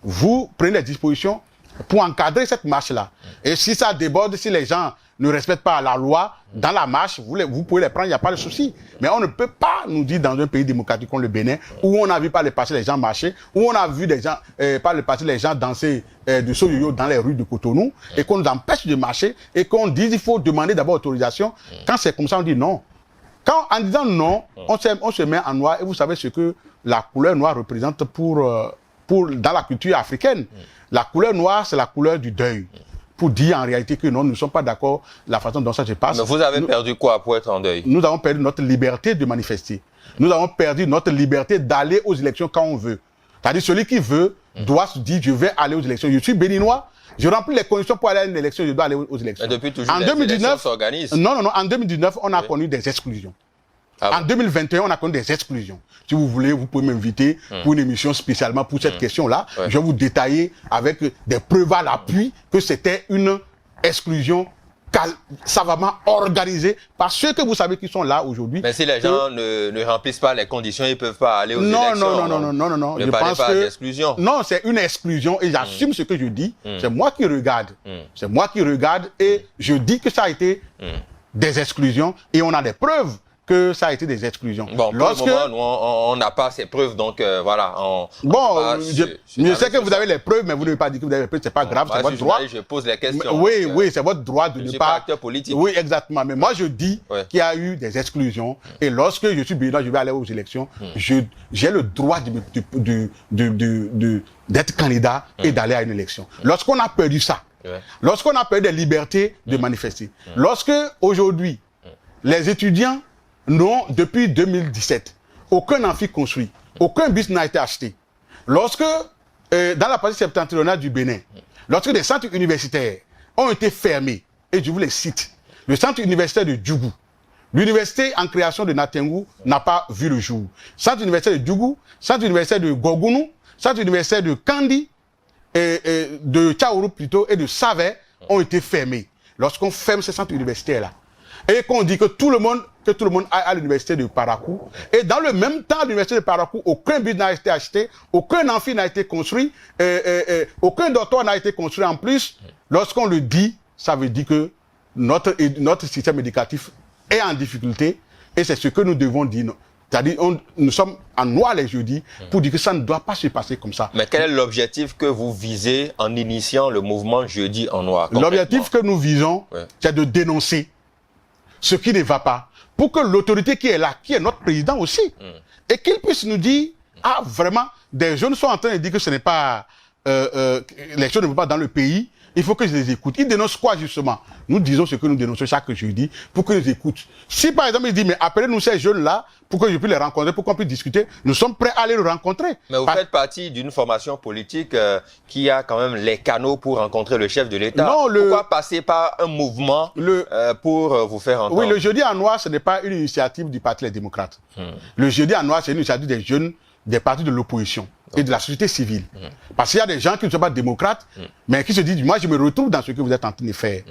vous prenez les dispositions pour encadrer cette marche-là. Et si ça déborde, si les gens ne respectent pas la loi, dans la marche, vous pouvez les prendre, il n'y a pas de souci. Mais on ne peut pas nous dire dans un pays démocratique comme le Bénin, où on a vu par le passé les gens marcher, où on a vu par le passé les gens danser du soyoyo dans les rues de Cotonou, et qu'on nous empêche de marcher, et qu'on dit qu'il faut demander d'abord autorisation. Quand c'est comme ça, on dit non. En disant non, on se met en noir, et vous savez ce que la couleur noire représente dans la culture africaine. La couleur noire, c'est la couleur du deuil. Pour dire en réalité que non, nous ne sommes pas d'accord la façon dont ça se passe. Mais vous avez perdu quoi pour être en deuil? Nous avons perdu notre liberté de manifester. Nous avons perdu notre liberté d'aller aux élections quand on veut. C'est-à-dire celui qui veut doit se dire je vais aller aux élections. Je suis béninois, je remplis les conditions pour aller à une élection, je dois aller aux élections. Mais depuis toujours, les élections s'organisent. Non, en 2019, on a connu des exclusions. En 2021, on a connu des exclusions. Si vous voulez, vous pouvez m'inviter pour une émission spécialement pour cette question-là. Je vais vous détailler avec des preuves à l'appui que c'était une exclusion savamment organisée par ceux que vous savez qui sont là aujourd'hui. Mais si les gens ne remplissent pas les conditions, ils ne peuvent pas aller aux élections. Non. Ne parlez pas d'exclusion. Non, c'est une exclusion et j'assume ce que je dis. C'est moi qui regarde. C'est moi qui regarde et je dis que ça a été des exclusions et on a des preuves que ça a été des exclusions. Bon, pour le moment, nous, on n'a pas ces preuves, donc voilà. Je sais que vous avez les preuves, mais vous ne devez pas dire que vous avez les preuves, c'est pas grave, c'est votre droit. Je pose les questions. Oui, c'est votre droit de ne pas... acteur politique. Oui, exactement. Mais moi, je dis qu'il y a eu des exclusions. Et lorsque je suis béninois, je vais aller aux élections, j'ai le droit d'être candidat et d'aller à une élection. Lorsqu'on a perdu ça, lorsqu'on a perdu des libertés de manifester, lorsque aujourd'hui, les étudiants n'ont, depuis 2017, aucun amphi construit, aucun bus n'a été acheté. Lorsque, dans la partie septentrionale du Bénin, lorsque des centres universitaires ont été fermés, et je vous les cite, le centre universitaire de Djougou, l'université en création de Natengu n'a pas vu le jour. Centre universitaire de Djougou, centre universitaire de Gorgounou, centre universitaire de Kandi, de Tchaourou plutôt, et de Savè ont été fermés. Lorsqu'on ferme ces centres universitaires-là, et qu'on dit que tout le monde aille à l'université de Parakou, et dans le même temps, à l'université de Parakou, aucun bus n'a été acheté, aucun amphi n'a été construit, aucun dortoir n'a été construit en plus. Lorsqu'on le dit, ça veut dire que notre système éducatif est en difficulté, et c'est ce que nous devons dire. C'est-à-dire, nous sommes en noir les jeudis pour dire que ça ne doit pas se passer comme ça. Mais quel est l'objectif que vous visez en initiant le mouvement Jeudi en noir? L'objectif que nous visons, c'est de dénoncer ce qui ne va pas, pour que l'autorité qui est là, qui est notre président aussi, et qu'il puisse nous dire, ah vraiment, des jeunes sont en train de dire que ce n'est pas, les choses ne vont pas dans le pays, il faut que je les écoute. Ils dénoncent quoi justement? Nous disons ce que nous dénonçons chaque jeudi pour qu'ils nous écoutent. Si par exemple ils disent, mais appelez-nous ces jeunes-là pour que je puisse les rencontrer, pour qu'on puisse discuter, nous sommes prêts à aller les rencontrer. Mais vous faites partie d'une formation politique qui a quand même les canaux pour rencontrer le chef de l'État. Pourquoi passer par un mouvement pour vous faire entendre? Oui, le Jeudi en noir, ce n'est pas une initiative du Parti Les Démocrates. Le Jeudi en noir, c'est une initiative des jeunes des partis de l'opposition et de la société civile. Parce qu'il y a des gens qui ne sont pas démocrates, mais qui se disent, moi je me retrouve dans ce que vous êtes en train de faire.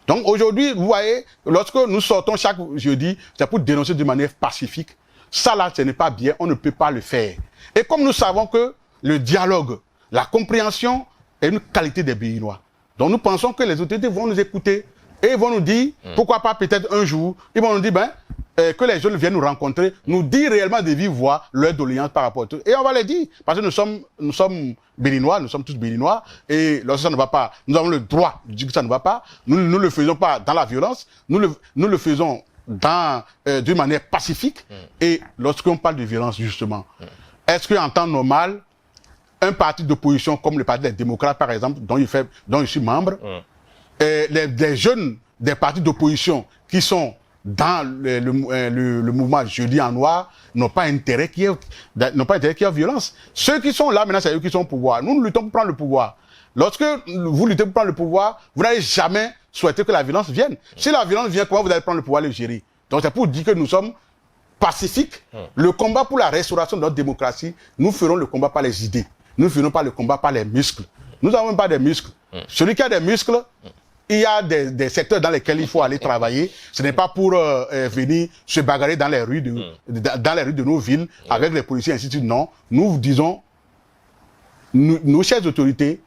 Donc aujourd'hui, vous voyez, lorsque nous sortons chaque jeudi, c'est pour dénoncer de manière pacifique. Ça là, ce n'est pas bien, on ne peut pas le faire. Et comme nous savons que le dialogue, la compréhension est une qualité des Béninois. Donc nous pensons que les autorités vont nous écouter et ils vont nous dire, pourquoi pas peut-être un jour, ils vont nous dire, que les jeunes viennent nous rencontrer, nous dire réellement de vive voix leur doléance par rapport à tout. Et on va les dire, parce que nous sommes Béninois, nous sommes tous Béninois, et lorsque ça ne va pas, nous avons le droit de dire que ça ne va pas, nous ne le faisons pas dans la violence, nous le faisons d'une manière pacifique, et lorsqu'on parle de violence justement, est-ce qu'en temps normal, un parti d'opposition comme le Parti des démocrates par exemple, dont je suis membre, les jeunes des partis d'opposition qui sont dans le mouvement Jeudi en noir n'ont pas intérêt qu'il y ait violence. Ceux qui sont là maintenant, c'est eux qui sont au pouvoir. Nous luttons pour prendre le pouvoir. Lorsque vous luttez pour prendre le pouvoir, vous n'allez jamais souhaiter que la violence vienne. Si la violence vient, comment vous allez prendre le pouvoir et le gérer? Donc c'est pour dire que nous sommes pacifiques. Le combat pour la restauration de notre démocratie, nous ferons le combat par les idées. Nous ne ferons pas le combat par les muscles. Nous n'avons pas des muscles. Celui qui a des muscles, il y a des secteurs dans lesquels il faut aller travailler. Ce n'est pas pour venir se bagarrer dans les rues de nos villes avec les policiers, ainsi de suite. Non. Nous vous disons, nos chères autorités,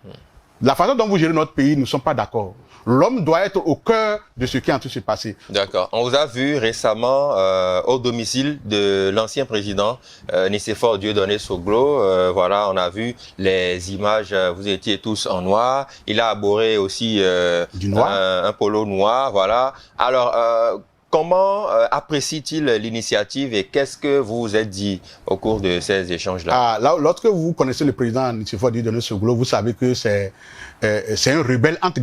la façon dont vous gérez notre pays, nous ne sommes pas d'accord. L'homme doit être au cœur de ce qui est en train de se passer. D'accord. On vous a vu récemment au domicile de l'ancien président Nicéphore Dieudonné Soglo. Voilà, on a vu les images. Vous étiez tous en noir. Il a arboré aussi du noir. Un polo noir. Voilà. Alors, comment apprécie-t-il l'initiative et qu'est-ce que vous vous êtes dit au cours de ces échanges-là? Lorsque vous connaissez le président Nicéphore Dieudonné Soglo, vous savez que c'est un rebelle entre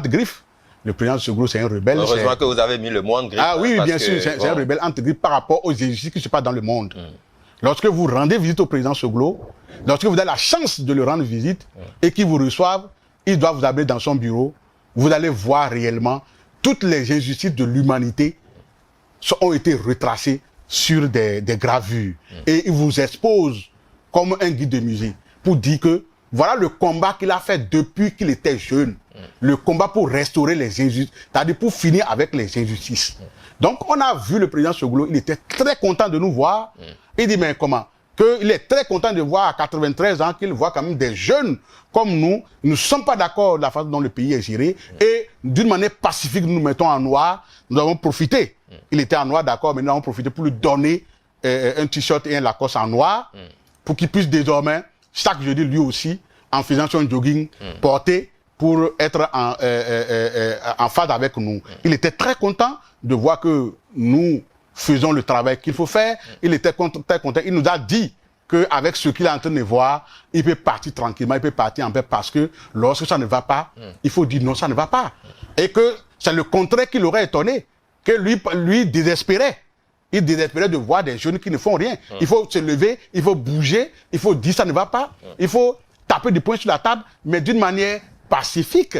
griffes. Le président Soglo, c'est un rebelle. Heureusement que vous avez mis le mot entre griffes. Ah oui, bien sûr, c'est un rebelle entre griffes par rapport aux injustices qui se passent dans le monde. Lorsque vous rendez visite au président Soglo, lorsque vous avez la chance de le rendre visite et qu'il vous reçoive, il doit vous appeler dans son bureau. Vous allez voir réellement toutes les injustices de l'humanité ont été retracées sur des gravures. Et il vous expose comme un guide de musée pour dire que voilà le combat qu'il a fait depuis qu'il était jeune. Le combat pour restaurer les injustices, c'est-à-dire pour finir avec les injustices. Donc on a vu le président Soglo, il était très content de nous voir. Il dit mais comment? Qu'il est très content de voir à 93 ans qu'il voit quand même des jeunes comme nous. Nous ne sommes pas d'accord de la façon dont le pays est géré. Et d'une manière pacifique, nous nous mettons en noir. Nous avons profité Il était en noir, d'accord, maintenant on profitait pour lui donner un t-shirt et un Lacoste en noir, pour qu'il puisse désormais, chaque jeudi, lui aussi, en faisant son jogging, porter pour être en phase avec nous. Il était très content de voir que nous faisons le travail qu'il faut faire. Il était très content. Il nous a dit qu'avec ce qu'il est en train de voir, il peut partir tranquillement, il peut partir en paix, parce que lorsque ça ne va pas, il faut dire non, ça ne va pas. Et que c'est le contraire qui l'aurait étonné, que lui désespérait. Il désespérait de voir des jeunes qui ne font rien. Il faut se lever, il faut bouger, il faut dire ça ne va pas, il faut taper du poing sur la table, mais d'une manière pacifique.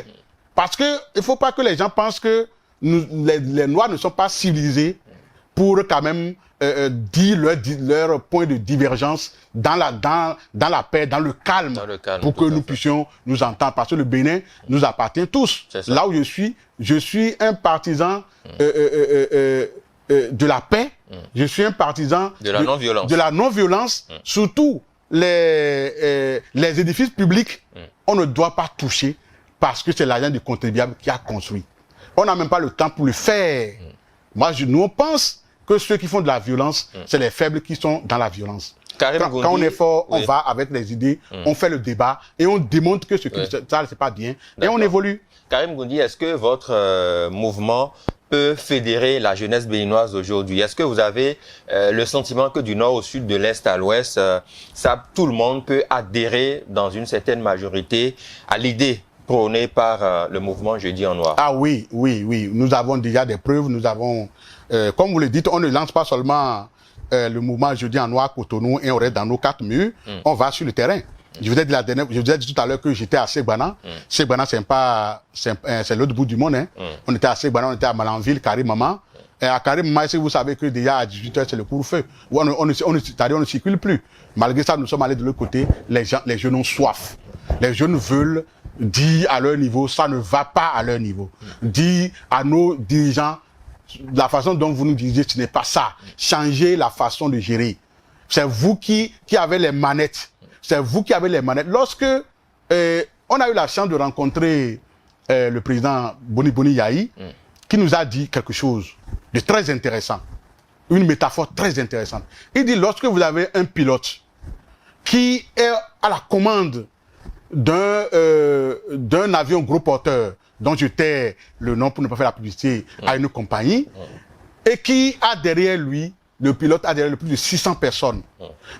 Parce qu'il ne faut pas que les gens pensent que les Noirs ne sont pas civilisés pour quand même dire leur point de divergence dans la paix, dans le calme pour que nous puissions nous entendre. Parce que le Bénin nous appartient tous. Là où je suis un partisan de la paix, je suis un partisan de la non-violence. De la non-violence, surtout les édifices publics, on ne doit pas toucher parce que c'est l'argent du contribuable qui a construit. On n'a même pas le temps pour le faire. Nous, on pense que ceux qui font de la violence, c'est les faibles qui sont dans la violence. Quand on est fort, on va avec les idées, on fait le débat et on démontre que ce qui c'est pas bien et on évolue. Karim Goundi, est-ce que votre mouvement peut fédérer la jeunesse béninoise aujourd'hui? Est-ce que vous avez le sentiment que du nord au sud, de l'est à l'ouest, tout le monde peut adhérer dans une certaine majorité à l'idée prônée par le mouvement Jeudi en Noir? Ah oui. Nous avons déjà des preuves. Nous avons, comme vous le dites, on ne lance pas seulement le mouvement Jeudi en Noir Cotonou et on reste dans nos 4 murs. On va sur le terrain. Je vous ai dit tout à l'heure que j'étais à Segbana. Segbana, c'est l'autre bout du monde. Hein. On était à Segbana, on était à Malanville, Karimama. Et à Karimama, si vous savez que déjà à 18h, c'est le couvre-feu. On ne circule plus. Malgré ça, nous sommes allés de l'autre côté. Les jeunes ont soif. Les jeunes veulent dire à leur niveau, ça ne va pas à leur niveau. Dire à nos dirigeants, la façon dont vous nous dirigez, ce n'est pas ça. Changez la façon de gérer. C'est vous qui avez les manettes. C'est vous qui avez les manettes. Lorsque on a eu la chance de rencontrer le président Boni Yahi, qui nous a dit quelque chose de très intéressant, une métaphore très intéressante. Il dit, lorsque vous avez un pilote qui est à la commande d'un avion gros porteur, dont je tais le nom pour ne pas faire la publicité, à une compagnie, et qui a derrière lui, le pilote a derrière lui plus de 600 personnes.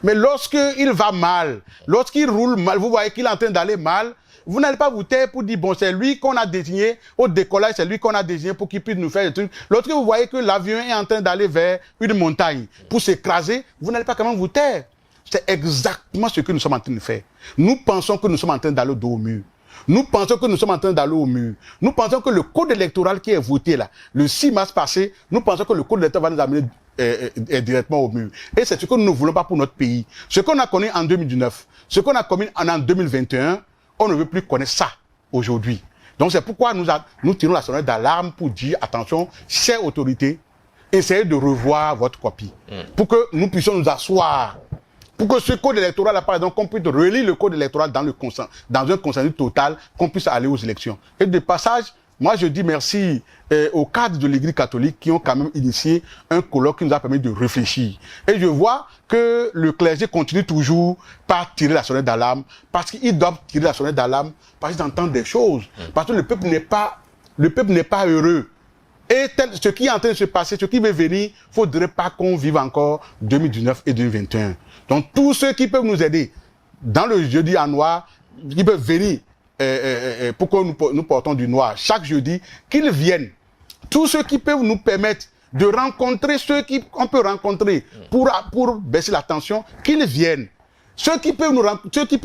Mais lorsqu'il va mal, lorsqu'il roule mal, vous voyez qu'il est en train d'aller mal, vous n'allez pas vous taire pour dire, bon, c'est lui qu'on a désigné au décollage, c'est lui qu'on a désigné pour qu'il puisse nous faire des trucs. Lorsque vous voyez que l'avion est en train d'aller vers une montagne pour s'écraser, vous n'allez pas quand même vous taire. C'est exactement ce que nous sommes en train de faire. Nous pensons que nous sommes en train d'aller dos au mur. Nous pensons que nous sommes en train d'aller au mur. Nous pensons que le code électoral qui est voté là, le 6 mars passé, nous pensons que le code électoral va nous amener directement au mur. Et c'est ce que nous ne voulons pas pour notre pays. Ce qu'on a connu en 2019, ce qu'on a connu en 2021, on ne veut plus connaître ça aujourd'hui. Donc c'est pourquoi nous tirons la sonnette d'alarme pour dire, attention, chères autorités, essayez de revoir votre copie. Pour que nous puissions nous asseoir. Pour que ce code électoral, par exemple, qu'on puisse relire le code électoral dans un consensus total, qu'on puisse aller aux élections. Et de passage, moi je dis merci aux cadres de l'Église catholique qui ont quand même initié un colloque qui nous a permis de réfléchir. Et je vois que le clergé continue toujours par tirer la sonnette d'alarme, parce qu'ils doivent tirer la sonnette d'alarme, parce qu'ils entendent des choses, parce que le peuple n'est pas heureux. Et ce qui est en train de se passer, ce qui va venir, il ne faudrait pas qu'on vive encore 2019 et 2021. Donc tous ceux qui peuvent nous aider dans le jeudi en noir, qui peuvent venir pour que nous portons du noir chaque jeudi, qu'ils viennent. Tous ceux qui peuvent nous permettre de rencontrer ceux qu'on peut rencontrer pour baisser la tension, qu'ils viennent. Ceux qui peuvent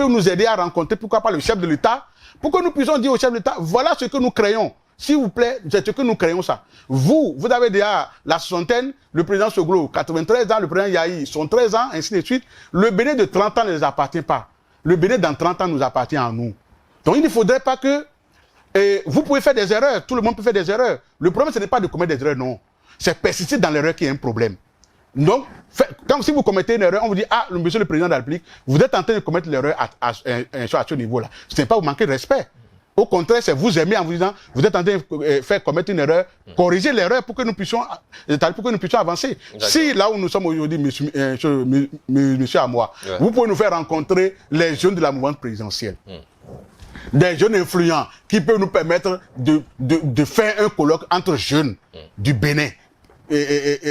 nous aider à rencontrer, pourquoi pas le chef de l'État, pour que nous puissions dire au chef de l'État, voilà ce que nous créons. S'il vous plaît, c'est ce que nous créons ça. Vous avez déjà la soixantaine, le président Soglo, 93 ans, le président Yahi, son 13 ans, ainsi de suite. Le Bénin de 30 ans ne les appartient pas. Le Bénin dans 30 ans nous appartient à nous. Donc il ne faudrait pas que... vous pouvez faire des erreurs, tout le monde peut faire des erreurs. Le problème, ce n'est pas de commettre des erreurs, non. C'est persister dans l'erreur qui est un problème. Donc, comme si vous commettez une erreur, on vous dit, ah, monsieur le président de la République, vous êtes en train de commettre l'erreur à ce niveau-là. Ce n'est pas vous manquer de respect. Au contraire, c'est vous aimer en vous disant, vous êtes en train de faire commettre une erreur, corriger l'erreur pour que nous puissions avancer. Si là où nous sommes aujourd'hui, monsieur Amoa, vous pouvez nous faire rencontrer les jeunes de la mouvance présidentielle. Des jeunes influents qui peuvent nous permettre de faire un colloque entre jeunes du Bénin.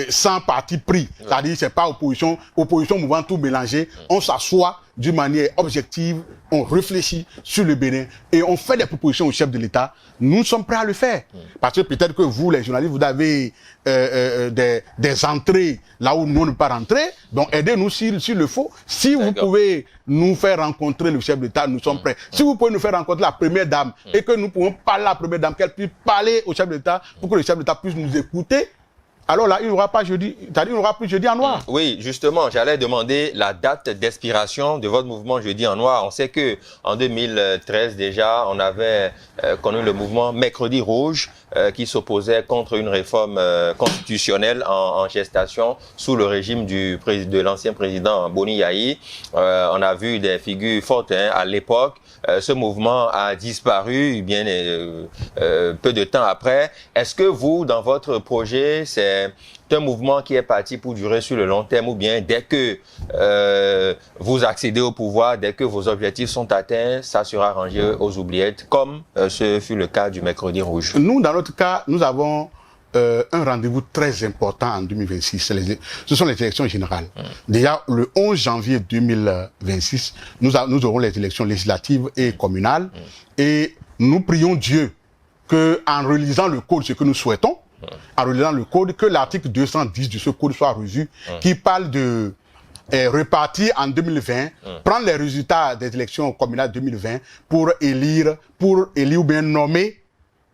Sans parti pris, c'est-à-dire c'est pas opposition mouvement tout mélangé, on s'assoit d'une manière objective, on réfléchit sur le Bénin et on fait des propositions au chef de l'État. Nous sommes prêts à le faire. Parce que peut-être que vous, les journalistes, vous avez des entrées là où nous ne pouvons pas rentrer, donc aidez-nous s'il le faut. Si vous pouvez nous faire rencontrer le chef de l'État, nous sommes prêts. Si vous pouvez nous faire rencontrer la première dame et que nous pouvons parler à la première dame, qu'elle puisse parler au chef de l'État pour que le chef de l'État puisse nous écouter, alors là, il n'y aura pas jeudi, c'est-à-dire il n'y aura plus jeudi en noir. Oui, justement, j'allais demander la date d'expiration de votre mouvement jeudi en noir. On sait que en 2013 déjà, on avait connu le mouvement Mercredi rouge qui s'opposait contre une réforme constitutionnelle en gestation sous le régime de l'ancien président Boni Yayi. On a vu des figures fortes à l'époque. Ce mouvement a disparu bien peu de temps après. Est-ce que vous, dans votre projet, c'est un mouvement qui est parti pour durer sur le long terme ou bien dès que vous accédez au pouvoir, dès que vos objectifs sont atteints, ça sera rangé aux oubliettes comme ce fut le cas du Mercredi rouge? Nous, dans notre cas, nous avons un rendez-vous très important en 2026. Ce sont les élections générales. Déjà, le 11 janvier 2026, nous aurons les élections législatives et communales. Et nous prions Dieu que, en relisant le code, ce que nous souhaitons, en relisant le code, que l'article 210 de ce code soit revu, qui parle de repartir en 2020, prendre les résultats des élections communales 2020 pour élire ou bien nommer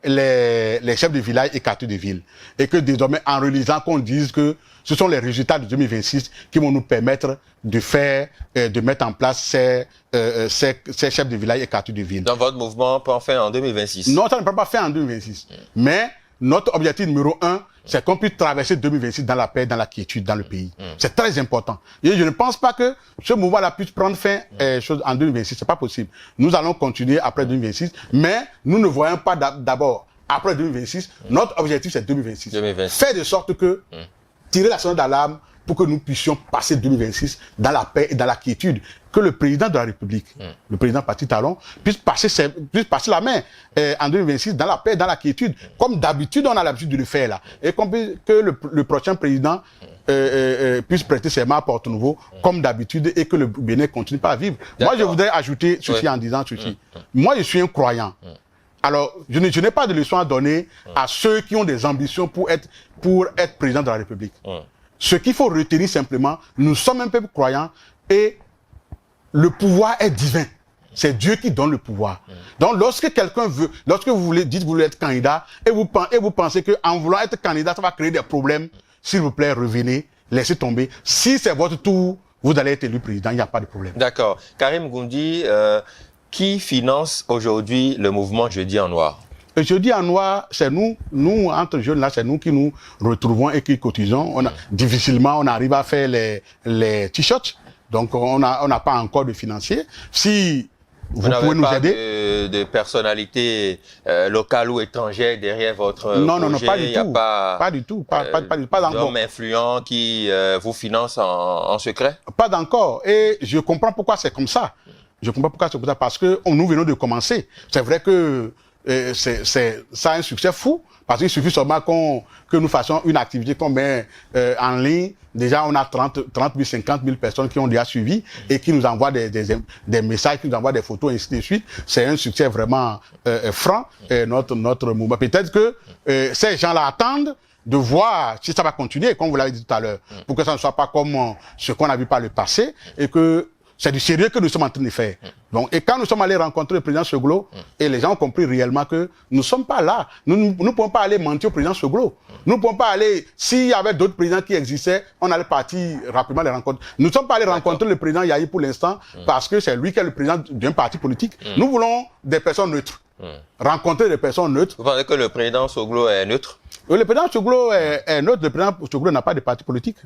les chefs de village et quartiers de ville. Et que désormais, en relisant, qu'on dise que ce sont les résultats de 2026 qui vont nous permettre de mettre en place ces chefs de village et quartiers de ville. Dans votre mouvement, pas en faire en 2026? Non, ça ne peut pas faire en 2026. Mais notre objectif numéro 1, c'est qu'on puisse traverser 2026 dans la paix, dans la quiétude, dans le pays. C'est très important. Et je ne pense pas que ce mouvement-là puisse prendre fin en 2026. C'est pas possible. Nous allons continuer après 2026, mais nous ne voyons pas d'abord après 2026. Notre objectif, c'est 2026. Faire de sorte que tirer la sonnette d'alarme pour que nous puissions passer 2026 dans la paix et dans la quiétude. Que le président de la République, le président Patrice Talon, puisse passer la main en 2026 dans la paix et dans la quiétude. Comme d'habitude, on a l'habitude de le faire là. Et que le prochain président puisse prêter ses mains à Porte-Nouveau, comme d'habitude, et que le Bénin continue pas à vivre. Moi, je voudrais ajouter ceci en disant ceci. Moi, je suis un croyant. Alors, je n'ai pas de leçon à donner à ceux qui ont des ambitions pour être président de la République. Ce qu'il faut retenir simplement, nous sommes un peuple croyant et le pouvoir est divin. C'est Dieu qui donne le pouvoir. Donc, lorsque vous voulez être candidat et vous pensez qu'en voulant être candidat, ça va créer des problèmes, s'il vous plaît, revenez, laissez tomber. Si c'est votre tour, vous allez être élu président, il n'y a pas de problème. D'accord. Karim Goundi, qui finance aujourd'hui le mouvement Jeudi en Noir? Jeudi en Noir, c'est nous entre jeunes là, c'est nous qui nous retrouvons et qui cotisons. Difficilement, on arrive à faire les t-shirts. Donc, on n'a pas encore de financiers. Si vous pouvez nous aider. De personnalités locales ou étrangères derrière votre projet? Non, pas du tout. Pas du tout. Pas encore. D'hommes influents qui vous financent en secret? Pas encore. Et je comprends pourquoi c'est comme ça. Parce que nous venons de commencer. C'est vrai que ça a un succès fou. Parce qu'il suffit seulement que nous fassions une activité qu'on met en ligne. Déjà, on a 30 000, 50 000 personnes qui ont déjà suivi et qui nous envoient des messages, qui nous envoient des photos, et ainsi de suite. C'est un succès vraiment franc, notre mouvement. Peut-être que ces gens-là attendent de voir si ça va continuer, comme vous l'avez dit tout à l'heure, pour que ça ne soit pas comme ce qu'on a vu par le passé et que c'est du sérieux que nous sommes en train de faire. Donc, et quand nous sommes allés rencontrer le président Soglo, et les gens ont compris réellement que nous ne sommes pas là. Nous ne pouvons pas aller mentir au président Soglo. Nous ne pouvons pas aller, s'il y avait d'autres présidents qui existaient, on allait partir rapidement les rencontrer. Nous ne sommes pas allés rencontrer le président Yahi pour l'instant, parce que c'est lui qui est le président d'un parti politique. Nous voulons des personnes neutres. Rencontrer des personnes neutres. Vous pensez que le président Soglo est neutre? Le président Soglo est neutre. Le président Soglo n'a pas de parti politique.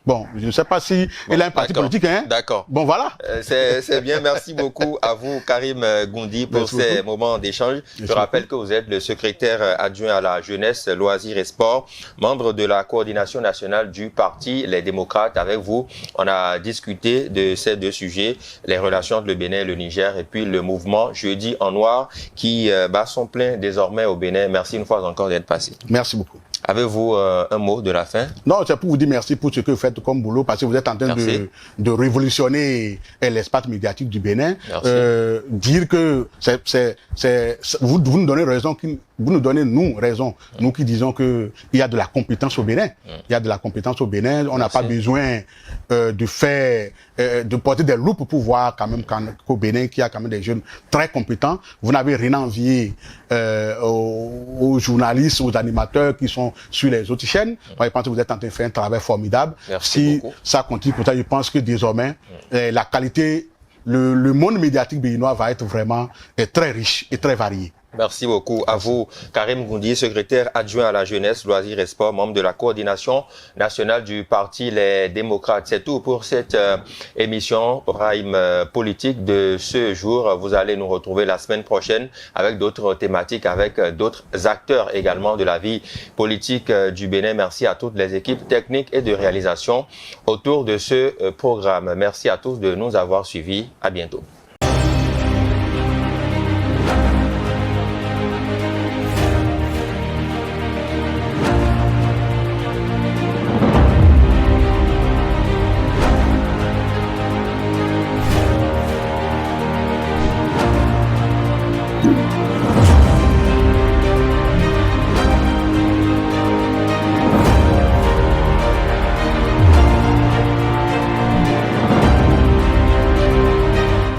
Bon, je ne sais pas si il a un parti politique. Hein. D'accord. Bon, voilà. C'est bien. Merci beaucoup. à vous, Karim Goundi, pour ces moments d'échange. Je rappelle que vous êtes le secrétaire adjoint à la jeunesse, loisirs et sport, membre de la coordination nationale du parti Les Démocrates. Avec vous, on a discuté de ces deux sujets, les relations entre le Bénin et le Niger, et puis le mouvement Jeudi en Noir qui bat son plein désormais au Bénin. Merci une fois encore d'être passé. Merci beaucoup. Avez-vous un mot de la fin? Non, c'est pour vous dire merci pour ce que vous faites comme boulot, parce que vous êtes en train de révolutionner l'espace médiatique du Bénin. Dire que vous nous donnez raison, vous nous donnez raison, nous qui disons que il y a de la compétence au Bénin. Il y a de la compétence au Bénin. On n'a pas besoin de porter des loupes pour voir quand même qu'au Bénin, qu'il y a quand même des jeunes très compétents. Vous n'avez rien à envier aux journalistes, aux animateurs qui sont sur les autres chaînes. Moi, je pense que vous êtes en train de faire un travail formidable. Merci beaucoup. Ça continue pour ça, je pense que désormais, la qualité, le monde médiatique béninois va être vraiment très riche et très varié. Merci beaucoup à vous, Karim Goundi, secrétaire adjoint à la jeunesse, loisirs et sport, membre de la coordination nationale du parti Les Démocrates. C'est tout pour cette émission Prime politique de ce jour. Vous allez nous retrouver la semaine prochaine avec d'autres thématiques, avec d'autres acteurs également de la vie politique du Bénin. Merci à toutes les équipes techniques et de réalisation autour de ce programme. Merci à tous de nous avoir suivis. À bientôt.